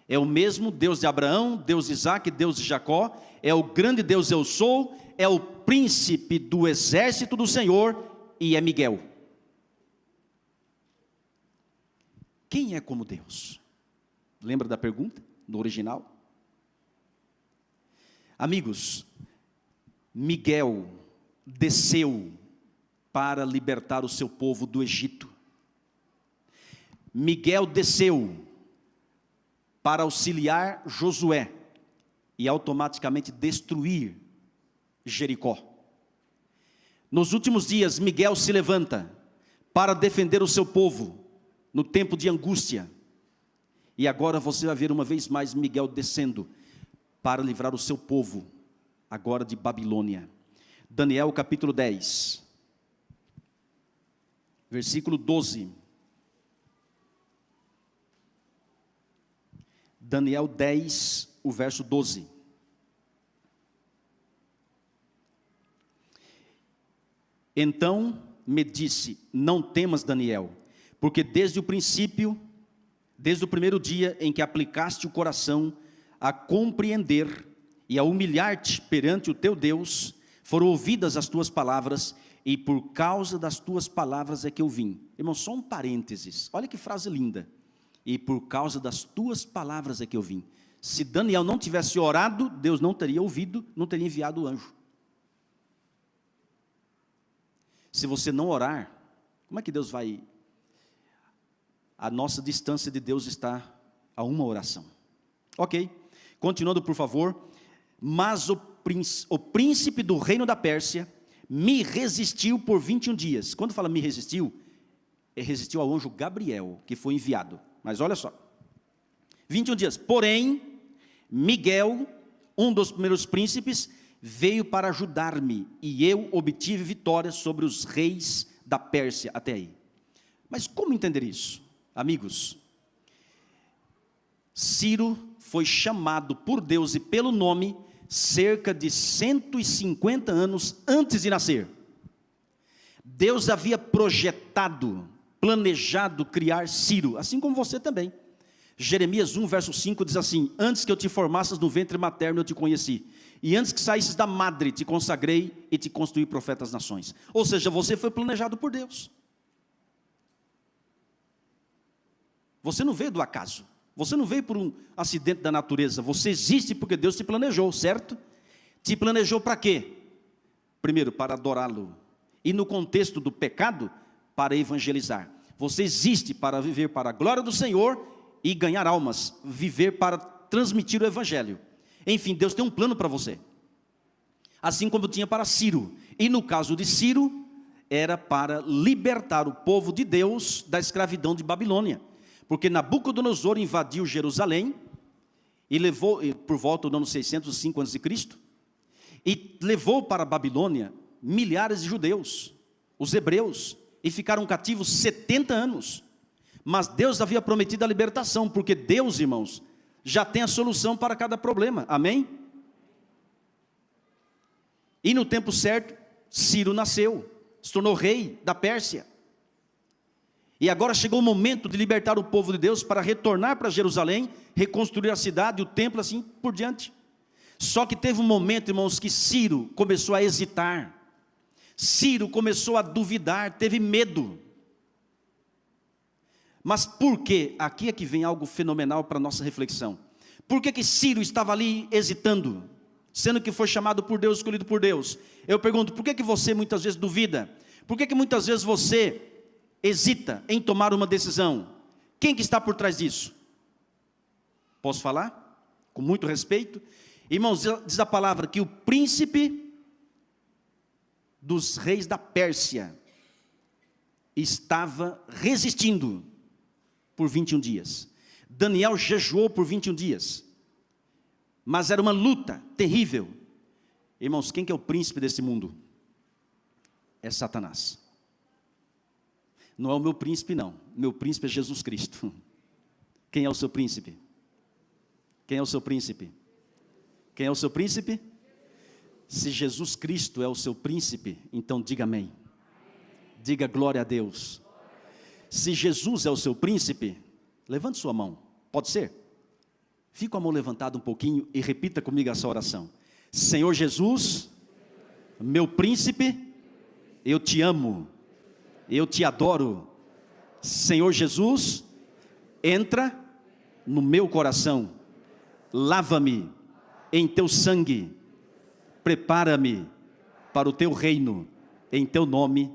é o mesmo Deus de Abraão, Deus de Isaac, Deus de Jacó, é o grande Deus eu sou, é o príncipe do exército do Senhor e é Miguel. Quem é como Deus? Lembra da pergunta, no original? Amigos, Miguel desceu para libertar o seu povo do Egito. Miguel desceu para auxiliar Josué e automaticamente destruir Jericó. Nos últimos dias, Miguel se levanta para defender o seu povo no tempo de angústia. E agora você vai ver uma vez mais Miguel descendo para livrar o seu povo, agora de Babilônia. Daniel capítulo 10, versículo 12. Daniel 10, o verso 12. Então me disse: não temas, Daniel, porque desde o princípio, desde o primeiro dia em que aplicaste o coração a compreender e a humilhar-te perante o teu Deus, foram ouvidas as tuas palavras, e por causa das tuas palavras é que eu vim. Irmão, só um parênteses, olha que frase linda. E por causa das tuas palavras é que eu vim. Se Daniel não tivesse orado, Deus não teria ouvido, não teria enviado o anjo. Se você não orar, como é que Deus vai? A nossa distância de Deus está a uma oração. Ok, continuando por favor. Mas o príncipe do reino da Pérsia me resistiu por 21 dias. Quando fala me resistiu, ele resistiu ao anjo Gabriel, que foi enviado. Mas olha só, 21 dias. Porém, Miguel, um dos primeiros príncipes, veio para ajudar-me, e eu obtive vitória sobre os reis da Pérsia, até aí. Mas como entender isso? Amigos, Ciro foi chamado por Deus e pelo nome cerca de 150 anos antes de nascer. Deus havia projetado, planejado criar Ciro, assim como você também. Jeremias 1, verso 5 diz assim: antes que eu te formasses no ventre materno eu te conheci, e antes que saísses da madre te consagrei e te constituí profeta das nações. Ou seja, você foi planejado por Deus. Você não veio do acaso, você não veio por um acidente da natureza, você existe porque Deus te planejou, certo? Te planejou para quê? Primeiro, para adorá-lo, e no contexto do pecado, para evangelizar. Você existe para viver para a glória do Senhor e ganhar almas, viver para transmitir o evangelho. Enfim, Deus tem um plano para você. Assim como tinha para Ciro. E no caso de Ciro, era para libertar o povo de Deus da escravidão de Babilônia. Porque Nabucodonosor invadiu Jerusalém e levou, por volta do ano 605 a.C., e levou para a Babilônia milhares de judeus, os hebreus, e ficaram cativos 70 anos. Mas Deus havia prometido a libertação, porque Deus, irmãos, já tem a solução para cada problema, amém? E no tempo certo, Ciro nasceu, se tornou rei da Pérsia. E agora chegou o momento de libertar o povo de Deus para retornar para Jerusalém, reconstruir a cidade, o templo, assim por diante. Só que teve um momento, irmãos, que Ciro começou a hesitar. Ciro começou a duvidar, teve medo. Mas por quê? Aqui é que vem algo fenomenal para a nossa reflexão. Por que Ciro estava ali hesitando? Sendo que foi chamado por Deus, escolhido por Deus. Eu pergunto, por que você muitas vezes duvida? Por que muitas vezes você hesita em tomar uma decisão? Quem que está por trás disso? Posso falar? Com muito respeito. Irmãos, diz a palavra que o príncipe dos reis da Pérsia estava resistindo por 21 dias. Daniel jejuou por 21 dias. Mas era uma luta terrível. Irmãos, quem que é o príncipe desse mundo? É Satanás. Não é o meu príncipe, não. Meu príncipe é Jesus Cristo. Quem é o seu príncipe? Quem é o seu príncipe? Quem é o seu príncipe? Se Jesus Cristo é o seu príncipe, então diga amém. Diga glória a Deus. Se Jesus é o seu príncipe, levante sua mão. Pode ser? Fica com a mão levantada um pouquinho e repita comigo essa oração. Senhor Jesus, meu príncipe, eu te amo, eu te adoro. Senhor Jesus, entra no meu coração, lava-me em teu sangue, prepara-me para o teu reino, em teu nome,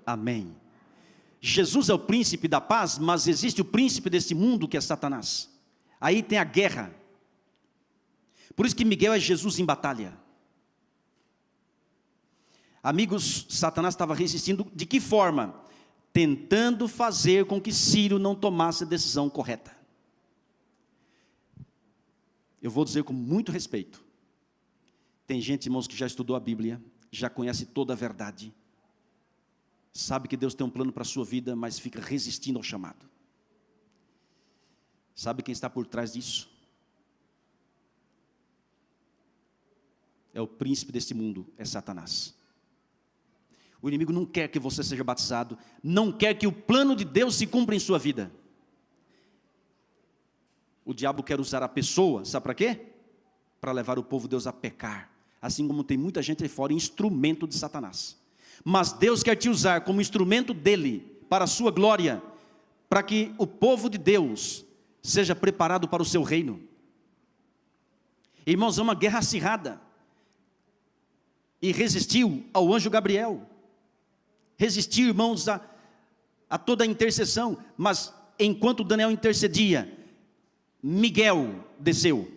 amém. Jesus é o príncipe da paz, mas existe o príncipe desse mundo que é Satanás. Aí tem a guerra. Por isso que Miguel é Jesus em batalha. Amigos, Satanás estava resistindo de que forma? Tentando fazer com que Ciro não tomasse a decisão correta. Eu vou dizer com muito respeito. Tem gente, irmãos, que já estudou a Bíblia, já conhece toda a verdade, sabe que Deus tem um plano para a sua vida, mas fica resistindo ao chamado. Sabe quem está por trás disso? É o príncipe deste mundo, é Satanás. O inimigo não quer que você seja batizado, não quer que o plano de Deus se cumpra em sua vida. O diabo quer usar a pessoa, sabe para quê? Para levar o povo de Deus a pecar. Assim como tem muita gente aí fora, instrumento de Satanás. Mas Deus quer te usar como instrumento dele, para a sua glória, para que o povo de Deus seja preparado para o seu reino. Irmãos, é uma guerra acirrada. E resistiu ao anjo Gabriel. Resistiu, irmãos, a toda a intercessão. Mas enquanto Daniel intercedia, Miguel desceu.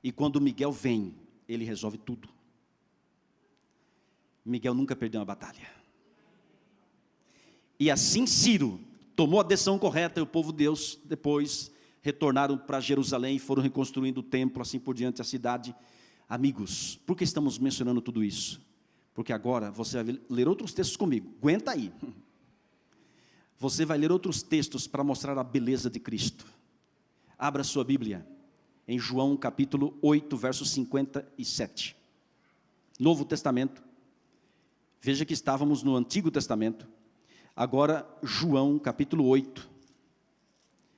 E quando Miguel vem, ele resolve tudo. Miguel nunca perdeu uma batalha. E assim Ciro tomou a decisão correta, e o povo de Deus depois retornaram para Jerusalém, foram reconstruindo o templo, assim por diante, a cidade. Amigos, por que estamos mencionando tudo isso? Porque agora você vai ler outros textos comigo, aguenta aí. Você vai ler outros textos para mostrar a beleza de Cristo. Abra sua Bíblia, em João capítulo 8, verso 57. Novo Testamento. Veja que estávamos no Antigo Testamento. Agora, João capítulo 8,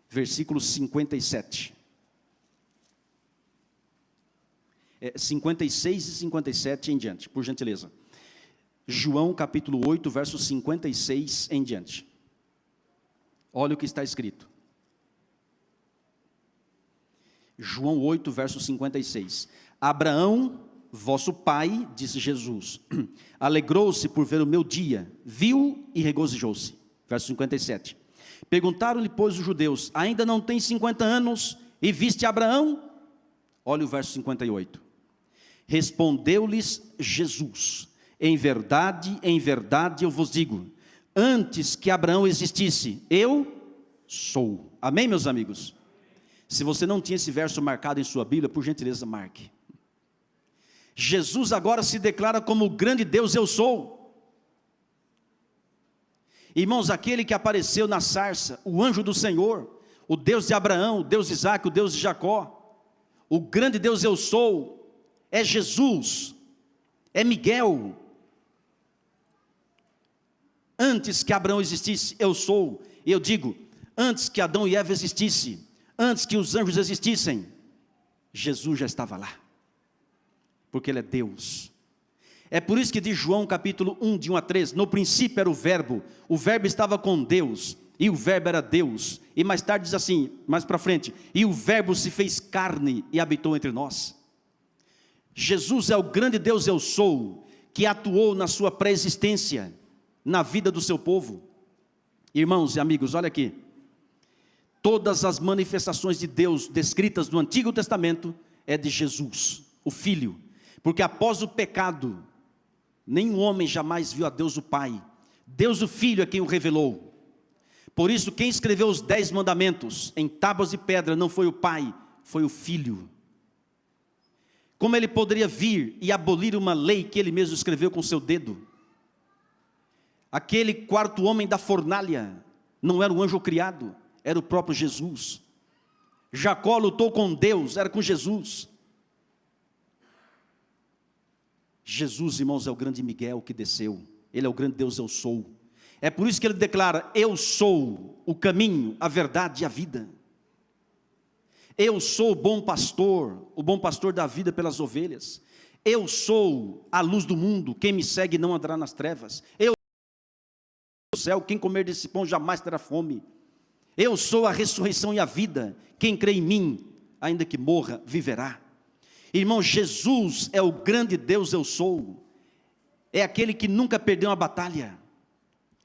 versículo 57. 56 e 57 em diante, por gentileza. João capítulo 8, verso 56 em diante. Olha o que está escrito. João 8, verso 56. Abraão, vosso pai, disse Jesus, alegrou-se por ver o meu dia, viu e regozijou-se. Verso 57. Perguntaram-lhe, pois, os judeus, ainda não tem 50 anos e viste Abraão? Olha o verso 58. Respondeu-lhes Jesus: em verdade eu vos digo, antes que Abraão existisse, eu sou. Amém, meus amigos? Se você não tinha esse verso marcado em sua Bíblia, por gentileza, marque. Jesus agora se declara como o grande Deus eu sou. Irmãos, aquele que apareceu na sarça, o anjo do Senhor, o Deus de Abraão, o Deus de Isaac, o Deus de Jacó, o grande Deus eu sou, é Jesus, é Miguel. Antes que Abraão existisse, eu sou. E eu digo, antes que Adão e Eva existissem, antes que os anjos existissem, Jesus já estava lá, porque Ele é Deus. É por isso que diz João capítulo 1, de 1 a 3, no princípio era o verbo estava com Deus, e o verbo era Deus. E mais tarde diz assim, mais para frente, e o verbo se fez carne e habitou entre nós. Jesus é o grande Deus eu sou, que atuou na sua pré-existência, na vida do seu povo. Irmãos e amigos, olha aqui, todas as manifestações de Deus descritas no Antigo Testamento é de Jesus, o Filho, porque após o pecado, nenhum homem jamais viu a Deus o Pai, Deus o Filho é quem o revelou. Por isso quem escreveu os 10 mandamentos em tábuas de pedra não foi o Pai, foi o Filho. Como ele poderia vir e abolir uma lei que ele mesmo escreveu com seu dedo? Aquele quarto homem da fornalha não era um anjo criado, era o próprio Jesus. Jacó lutou com Deus, era com Jesus. Jesus, irmãos, é o grande Miguel que desceu. Ele é o grande Deus eu sou. É por isso que ele declara, eu sou o caminho, a verdade e a vida. Eu sou o bom pastor da vida pelas ovelhas. Eu sou a luz do mundo, quem me segue não andará nas trevas. Eu sou o céu, quem comer desse pão jamais terá fome. Eu sou a ressurreição e a vida, quem crê em mim, ainda que morra, viverá. Irmão, Jesus é o grande Deus eu sou, é aquele que nunca perdeu uma batalha,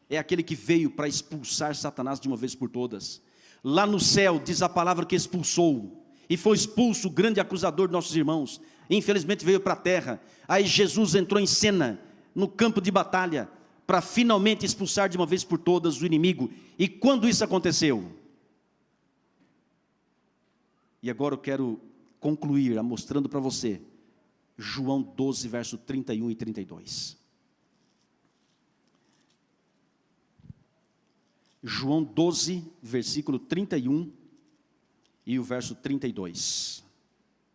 é aquele que veio para expulsar Satanás de uma vez por todas. Lá no céu diz a palavra que expulsou, e foi expulso o grande acusador de nossos irmãos, infelizmente veio para a terra. Aí Jesus entrou em cena, no campo de batalha, para finalmente expulsar de uma vez por todas o inimigo. E quando isso aconteceu? E agora eu quero concluir mostrando para você, João 12, verso 31 e 32. João 12, versículo 31 e o verso 32.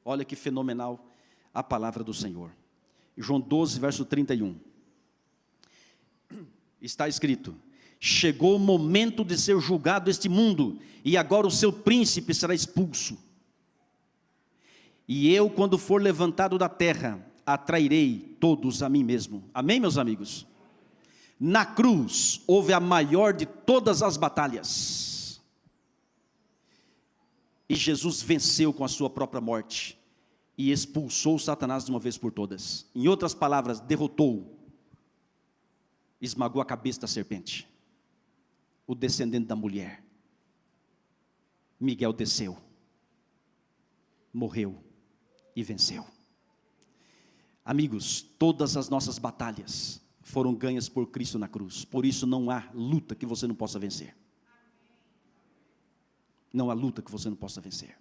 Olha que fenomenal a palavra do Senhor. João 12, verso 31. Está escrito, chegou o momento de ser julgado este mundo, e agora o seu príncipe será expulso. E eu, quando for levantado da terra, atrairei todos a mim mesmo. Amém, meus amigos? Na cruz, houve a maior de todas as batalhas. E Jesus venceu com a sua própria morte, e expulsou Satanás de uma vez por todas. Em outras palavras, derrotou, esmagou a cabeça da serpente, o descendente da mulher. Miguel desceu, morreu e venceu. Amigos, todas as nossas batalhas foram ganhas por Cristo na cruz. Por isso não há luta que você não possa vencer. Não há luta que você não possa vencer.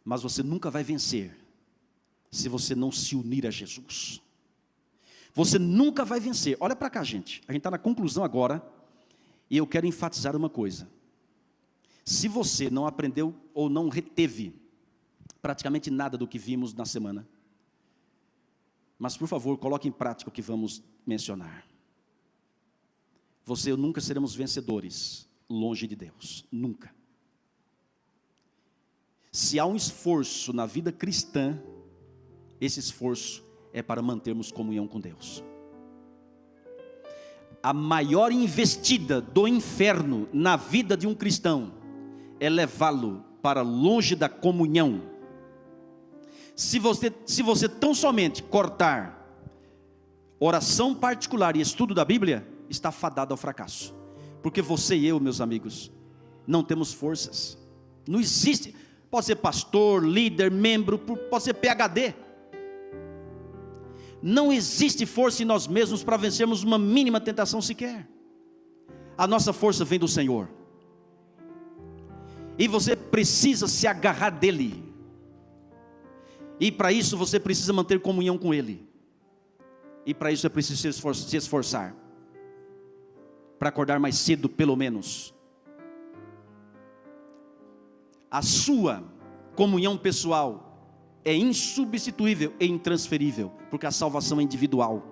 Mas você nunca vai vencer se você não se unir a Jesus. Você nunca vai vencer. Olha para cá, gente. A gente está na conclusão agora. E eu quero enfatizar uma coisa. Se você não aprendeu ou não reteve praticamente nada do que vimos na semana, mas por favor, coloque em prática o que vamos mencionar. Você e eu nunca seremos vencedores longe de Deus. Nunca. Se há um esforço na vida cristã, esse esforço é para mantermos comunhão com Deus. A maior investida do inferno na vida de um cristão é levá-lo para longe da comunhão. Se você tão somente cortar oração particular e estudo da Bíblia, está fadado ao fracasso. Porque você e eu, meus amigos, não temos forças. Não existe. pode ser pastor, líder, membro, pode ser PhD. Não existe força em nós mesmos para vencermos uma mínima tentação sequer. A nossa força vem do Senhor. E você precisa se agarrar dEle. E para isso você precisa manter comunhão com Ele. E para isso é preciso se esforçar. Para acordar mais cedo, pelo menos. A sua comunhão pessoal é insubstituível e intransferível, porque a salvação é individual.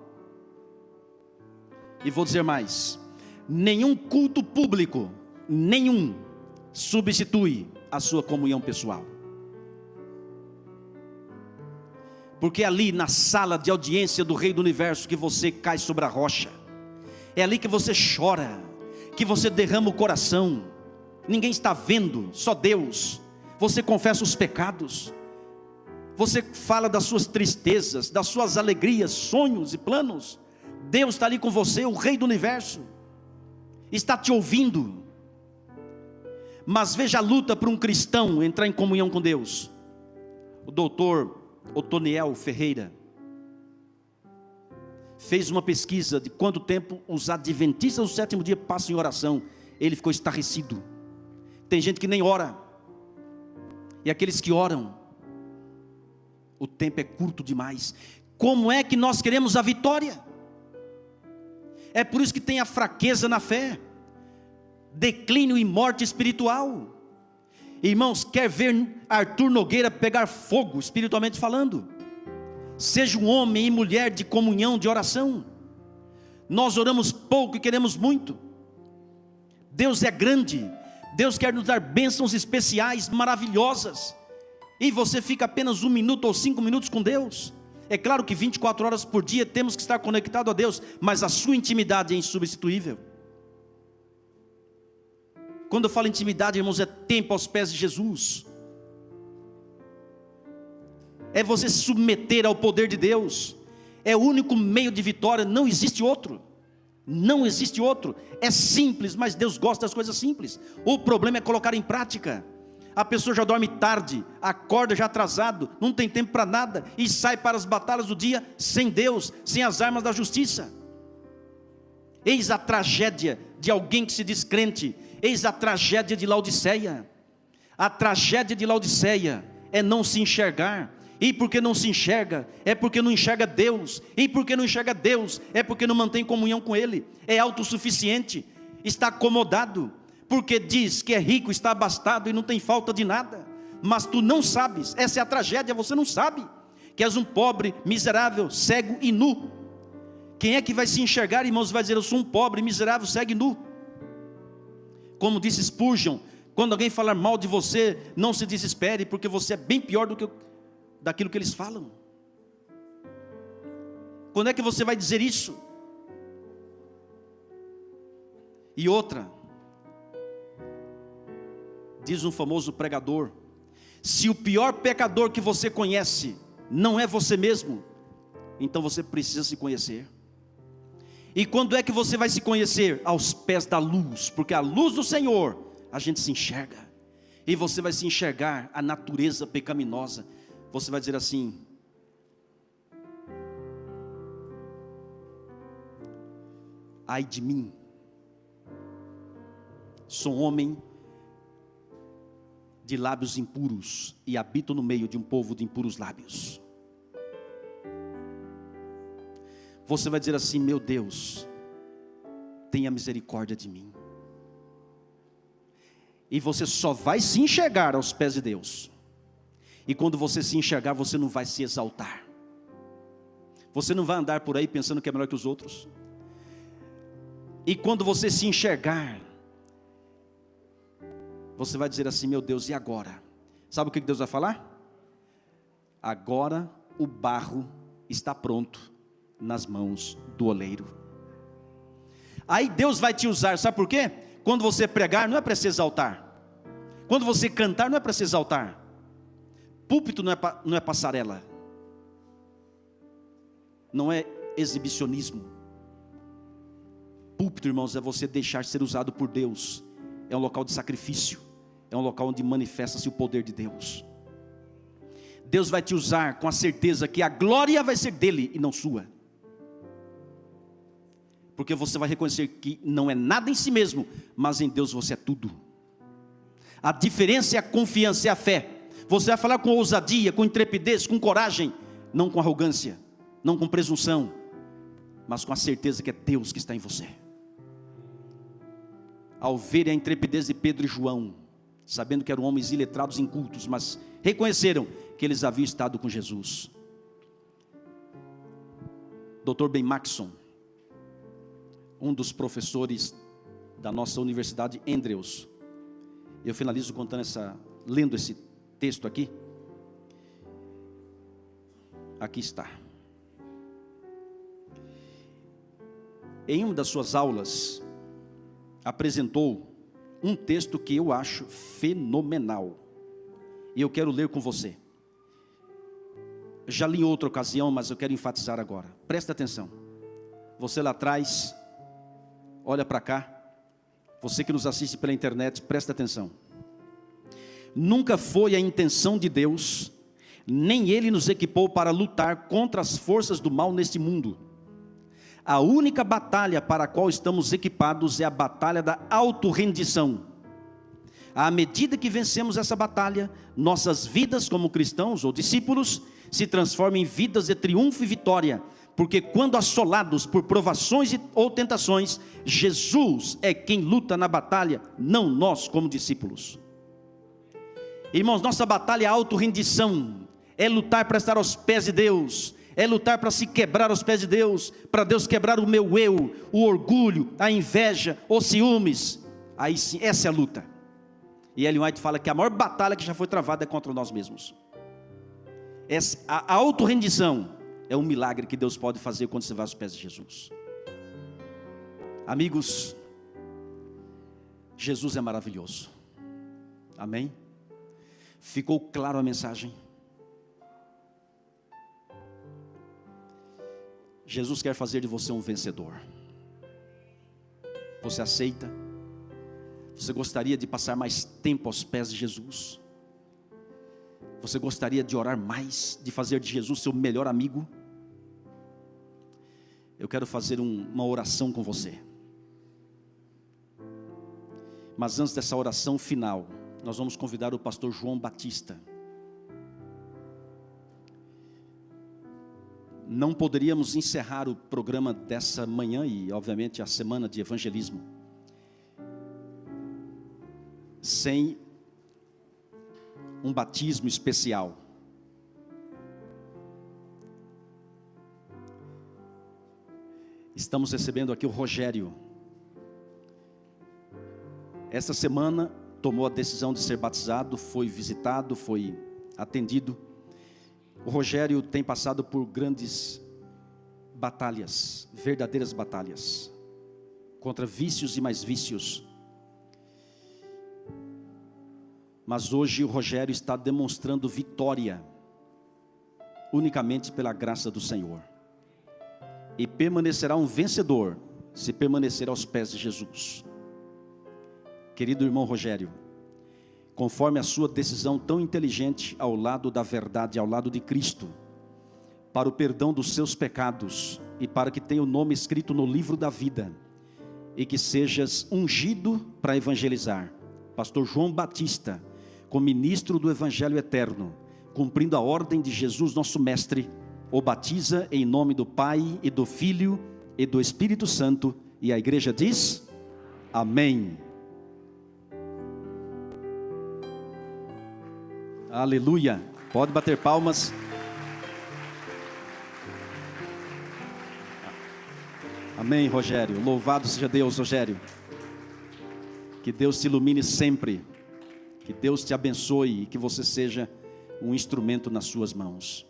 E vou dizer mais: nenhum culto público, nenhum, substitui a sua comunhão pessoal. Porque é ali na sala de audiência do Rei do Universo que você cai sobre a rocha. É ali que você chora, que você derrama o coração. Ninguém está vendo, só Deus. Você confessa os pecados. Você fala das suas tristezas, das suas alegrias, sonhos e planos. Deus está ali com você, o Rei do Universo. Está te ouvindo. Mas veja a luta para um cristão entrar em comunhão com Deus. O doutor Otoniel Ferreira fez uma pesquisa de quanto tempo os adventistas do sétimo dia passam em oração. Ele ficou estarrecido. Tem gente que nem ora. E aqueles que oram, o tempo é curto demais. Como é que nós queremos a vitória? É por isso que tem a fraqueza na fé, declínio e morte espiritual. Irmãos, quer ver Arthur Nogueira pegar fogo, espiritualmente falando? Seja um homem e mulher de comunhão, de oração. Nós oramos pouco e queremos muito. Deus é grande. Deus quer nos dar bênçãos especiais, maravilhosas. E você fica apenas 1 minuto ou 5 minutos com Deus. É claro que 24 horas por dia temos que estar conectado a Deus, mas a sua intimidade é insubstituível. Quando eu falo intimidade, irmãos, é tempo aos pés de Jesus. É você se submeter ao poder de Deus. É o único meio de vitória, não existe outro. Não existe outro. É simples, mas Deus gosta das coisas simples. O problema é colocar em prática. A pessoa já dorme tarde, acorda já atrasado, não tem tempo para nada, e sai para as batalhas do dia sem Deus, sem as armas da justiça. Eis a tragédia de alguém que se diz crente. Eis a tragédia de Laodiceia. A tragédia de Laodiceia é não se enxergar. E porque não se enxerga, é porque não enxerga Deus. E porque não enxerga Deus, é porque não mantém comunhão com Ele. É autossuficiente, está acomodado, porque diz que é rico, está abastado e não tem falta de nada. Mas tu não sabes, essa é a tragédia, você não sabe que és um pobre, miserável, cego e nu. Quem é que vai se enxergar, irmãos, vai dizer: eu sou um pobre, miserável, cego e nu? Como disse Spurgeon, quando alguém falar mal de você, não se desespere, porque você é bem pior do que daquilo que eles falam. Quando é que você vai dizer isso? E outra, diz um famoso pregador: se o pior pecador que você conhece não é você mesmo, então você precisa se conhecer. E quando é que você vai se conhecer? Aos pés da luz, porque a luz do Senhor, a gente se enxerga. E você vai se enxergar a natureza pecaminosa. Você vai dizer assim: ai de mim, sou homem de lábios impuros e habito no meio de um povo de impuros lábios. Você vai dizer assim: meu Deus, tenha misericórdia de mim. E você só vai se enxergar aos pés de Deus. E quando você se enxergar, você não vai se exaltar. Você não vai andar por aí pensando que é melhor que os outros. E quando você se enxergar, você vai dizer assim: meu Deus, e agora? Sabe o que Deus vai falar? Agora o barro está pronto nas mãos do oleiro. Aí Deus vai te usar, sabe por quê? Quando você pregar, não é para se exaltar. Quando você cantar, não é para se exaltar. Púlpito não é passarela. Não é exibicionismo. Púlpito, irmãos, é você deixar ser usado por Deus. É um local de sacrifício. é um local onde manifesta-se o poder de Deus. Deus vai te usar com a certeza que a glória vai ser dele e não sua. Porque você vai reconhecer que não é nada em si mesmo, mas em Deus você é tudo. A diferença é a confiança e a fé. Você vai falar com ousadia, com intrepidez, com coragem, não com arrogância, não com presunção, mas com a certeza que é Deus que está em você. Ao ver a intrepidez de Pedro e João, sabendo que eram homens iletrados e incultos, mas reconheceram que eles haviam estado com Jesus. Dr. Ben Maxson, um dos professores da nossa universidade, Andrews, eu finalizo lendo esse texto aqui. Aqui está. Em uma das suas aulas, apresentou um texto que eu acho fenomenal, e eu quero ler com você. Já li em outra ocasião, mas eu quero enfatizar agora. Presta atenção. Você lá atrás, olha para cá. Você que nos assiste pela internet, presta atenção. Nunca foi a intenção de Deus, nem Ele nos equipou para lutar contra as forças do mal neste mundo. A única batalha para a qual estamos equipados é a batalha da autorrendição. À medida que vencemos essa batalha, nossas vidas como cristãos ou discípulos se transformam em vidas de triunfo e vitória, porque quando assolados por provações ou tentações, Jesus é quem luta na batalha, não nós como discípulos. Irmãos, nossa batalha é a autorrendição, é lutar para estar aos pés de Deus, é lutar para se quebrar aos pés de Deus, para Deus quebrar o meu eu, o orgulho, a inveja, os ciúmes. Aí sim, essa é a luta. E Ellen White fala que a maior batalha que já foi travada é contra nós mesmos. A autorrendição é um milagre que Deus pode fazer quando você vai aos pés de Jesus. Amigos, Jesus é maravilhoso. Amém? Ficou claro a mensagem? Jesus quer fazer de você um vencedor. Você aceita? Você gostaria de passar mais tempo aos pés de Jesus? Você gostaria de orar mais, de fazer de Jesus seu melhor amigo? Eu quero fazer uma oração com você. Mas antes dessa oração final, nós vamos convidar o pastor João Batista. Não poderíamos encerrar o programa dessa manhã e, obviamente, a semana de evangelismo sem um batismo especial. Estamos recebendo aqui o Rogério. Essa semana tomou a decisão de ser batizado, foi visitado, foi atendido. O Rogério tem passado por grandes batalhas, verdadeiras batalhas, contra vícios e mais vícios. Mas hoje o Rogério está demonstrando vitória, unicamente pela graça do Senhor. E permanecerá um vencedor, se permanecer aos pés de Jesus. Querido irmão Rogério, conforme a sua decisão tão inteligente ao lado da verdade, ao lado de Cristo, para o perdão dos seus pecados e para que tenha o nome escrito no livro da vida e que sejas ungido para evangelizar. Pastor João Batista, como ministro do Evangelho Eterno, cumprindo a ordem de Jesus nosso Mestre, o batiza em nome do Pai e do Filho e do Espírito Santo, e a igreja diz, amém. Aleluia, pode bater palmas. Amém, Rogério, louvado seja Deus, Rogério. Que Deus te ilumine sempre, que Deus te abençoe e que você seja um instrumento nas suas mãos.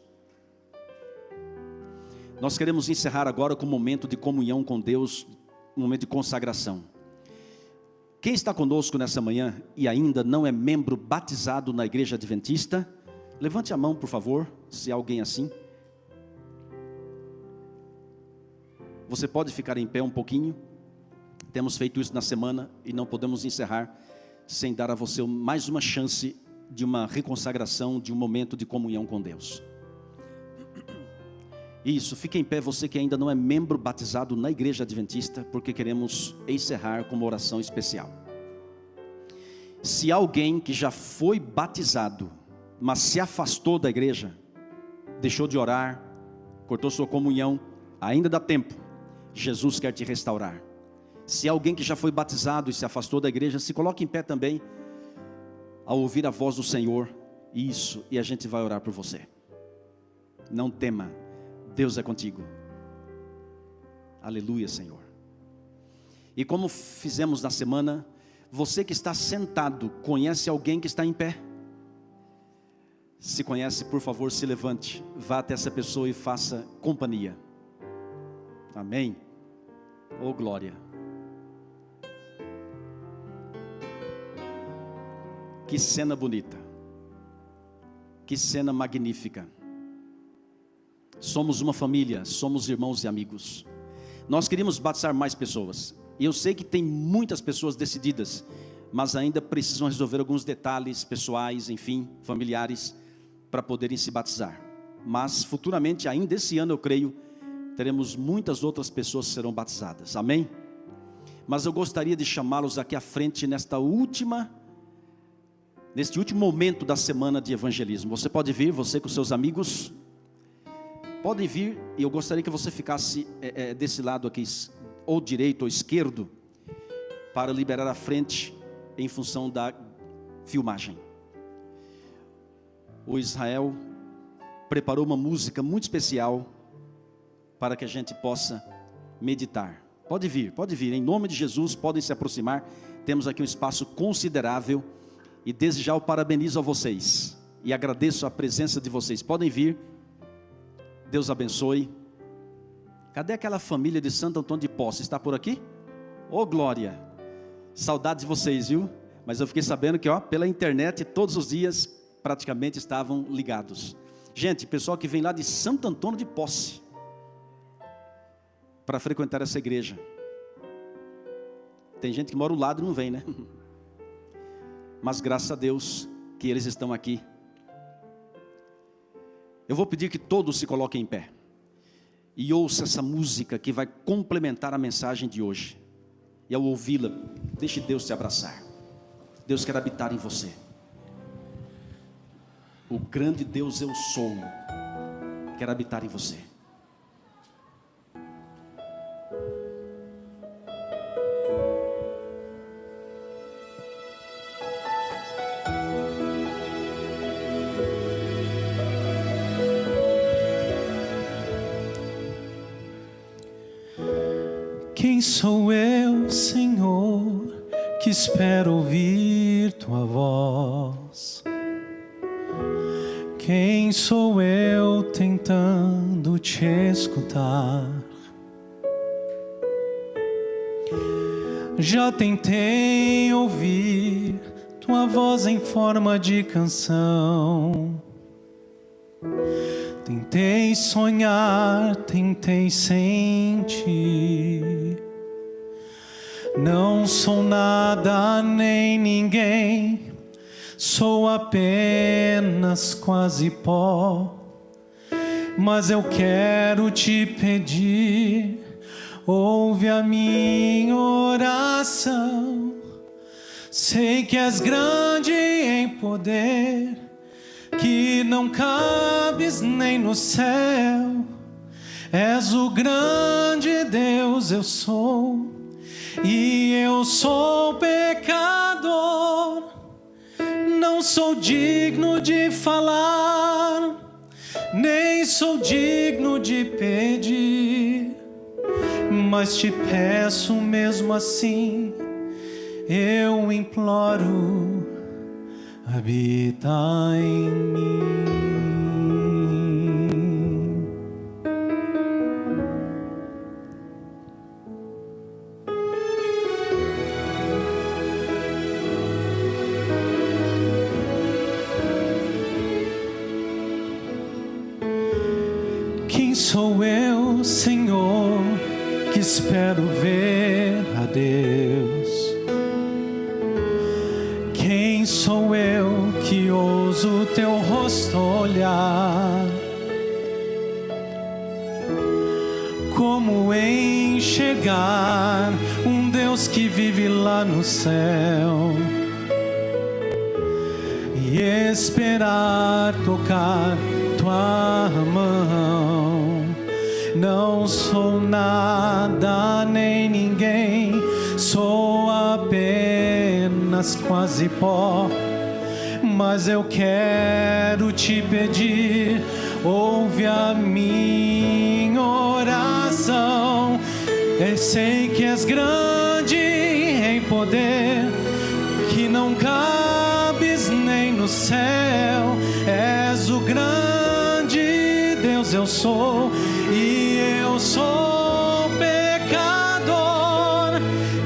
Nós queremos encerrar agora com um momento de comunhão com Deus, um momento de consagração. Quem está conosco nessa manhã e ainda não é membro batizado na igreja adventista, levante a mão por favor, se há alguém assim. Você pode ficar em pé um pouquinho, temos feito isso na semana e não podemos encerrar sem dar a você mais uma chance de uma reconsagração, de um momento de comunhão com Deus. Isso, fique em pé você que ainda não é membro batizado na Igreja Adventista, porque queremos encerrar com uma oração especial. Se alguém que já foi batizado, mas se afastou da igreja, deixou de orar, cortou sua comunhão, ainda dá tempo, Jesus quer te restaurar. Se alguém que já foi batizado e se afastou da igreja, se coloque em pé também, ao ouvir a voz do Senhor, isso, e a gente vai orar por você. Não tema, Deus é contigo. Aleluia, Senhor. E como fizemos na semana, você que está sentado, conhece alguém que está em pé? Se conhece, por favor, se levante, vá até essa pessoa e faça companhia. Amém? Oh, glória. Que cena bonita. Que cena magnífica. Somos uma família, somos irmãos e amigos. Nós queríamos batizar mais pessoas. E eu sei que tem muitas pessoas decididas, mas ainda precisam resolver alguns detalhes pessoais, enfim, familiares, para poderem se batizar. Mas futuramente, ainda esse ano eu creio, teremos muitas outras pessoas que serão batizadas. Amém? Mas eu gostaria de chamá-los aqui à frente neste último momento da semana de evangelismo. Você pode vir, você com seus amigos, podem vir, e eu gostaria que você ficasse desse lado aqui, ou direito ou esquerdo, para liberar a frente em função da filmagem. O Israel preparou uma música muito especial para que a gente possa meditar. Pode vir, em nome de Jesus, podem se aproximar. Temos aqui um espaço considerável e desde já eu parabenizo a vocês e agradeço a presença de vocês. Podem vir, Deus abençoe. Cadê aquela família de Santo Antônio de Posse? Está por aqui? Ô glória, saudades de vocês, viu? Mas eu fiquei sabendo que pela internet todos os dias praticamente estavam ligados. Gente, pessoal que vem lá de Santo Antônio de Posse para frequentar essa igreja. Tem gente que mora ao lado e não vem, né? Mas graças a Deus que eles estão aqui. Eu vou pedir que todos se coloquem em pé e ouça essa música que vai complementar a mensagem de hoje. E ao ouvi-la, deixe Deus te abraçar. Deus quer habitar em você. O grande Deus eu sou, quer habitar em você. Quem sou eu, Senhor, que espero ouvir tua voz? Quem sou eu tentando te escutar? Já tentei ouvir tua voz em forma de canção. Tentei sonhar, tentei sentir. Não sou nada nem ninguém, sou apenas quase pó. Mas eu quero te pedir, ouve a minha oração. Sei que és grande em poder, que não cabes nem no céu. És o grande Deus, eu sou, e eu sou pecador. Não sou digno de falar, nem sou digno de pedir, mas te peço mesmo assim, eu imploro, habita em mim. Quem sou eu, Senhor, que espero ver a Deus? Deus, o teu rosto olhar. Como enxergar um Deus que vive lá no céu e esperar tocar tua mão. Não sou nada nem ninguém, sou apenas quase pó, mas eu quero te pedir, ouve a minha oração. Eu sei que és grande em poder, que não cabes nem no céu. És o grande Deus, eu sou, e eu sou pecador.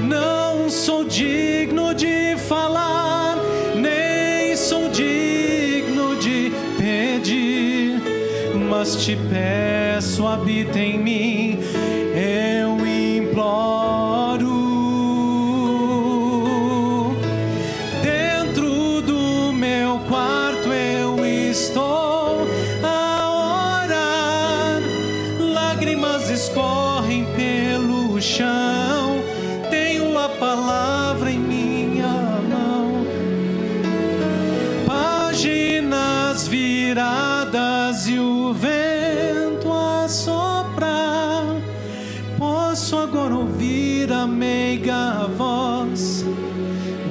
Não sou digno de falar, nem sou digno de pedir, mas te peço, habita em mim, eu imploro. Dentro do meu quarto eu estou a orar, lágrimas escorrem pelo chão, tenho a palavra em minha mão, páginas viradas e o vento a soprar. Posso agora ouvir a meiga voz,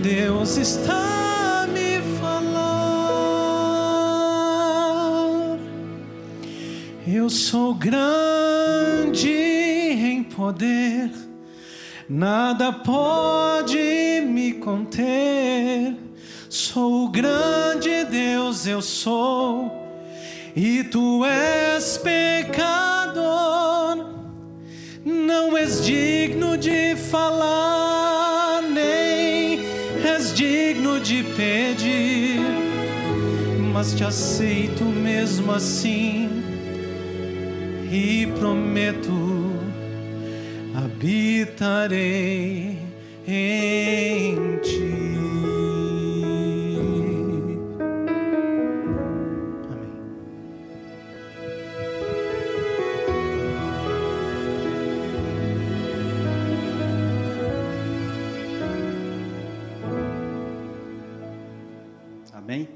Deus está a me falar. Eu sou grande em poder, nada pode me conter. Sou o grande Deus, eu sou, e tu és pecador. Não és digno de falar, nem és digno de pedir, mas te aceito mesmo assim e prometo, habitarei em ti. Amém?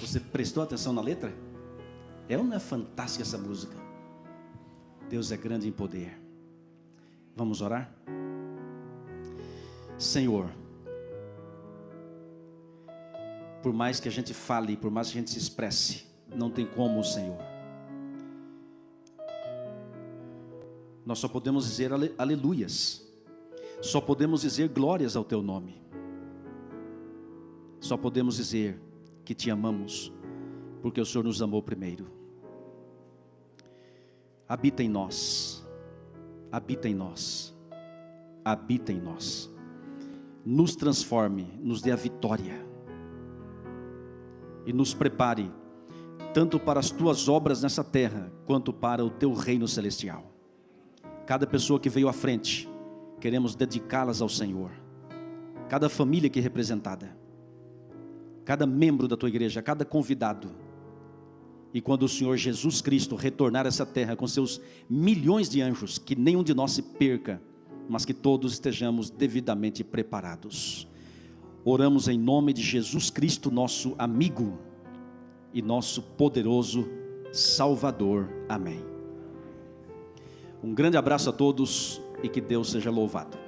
Você prestou atenção na letra? É ou não é fantástica essa música? Deus é grande em poder. Vamos orar? Senhor, por mais que a gente fale, por mais que a gente se expresse, não tem como, Senhor. Nós só podemos dizer aleluias, só podemos dizer glórias ao teu nome. Só podemos dizer que te amamos, porque o Senhor nos amou primeiro. Habita em nós, habita em nós, habita em nós. Nos transforme, nos dê a vitória. E nos prepare, tanto para as tuas obras nessa terra, quanto para o teu reino celestial. Cada pessoa que veio à frente, queremos dedicá-las ao Senhor. Cada família aqui representada, cada membro da tua igreja, cada convidado. E quando o Senhor Jesus Cristo retornar a essa terra com seus milhões de anjos, que nenhum de nós se perca, mas que todos estejamos devidamente preparados. Oramos em nome de Jesus Cristo, nosso amigo e nosso poderoso Salvador. Amém. Um grande abraço a todos e que Deus seja louvado.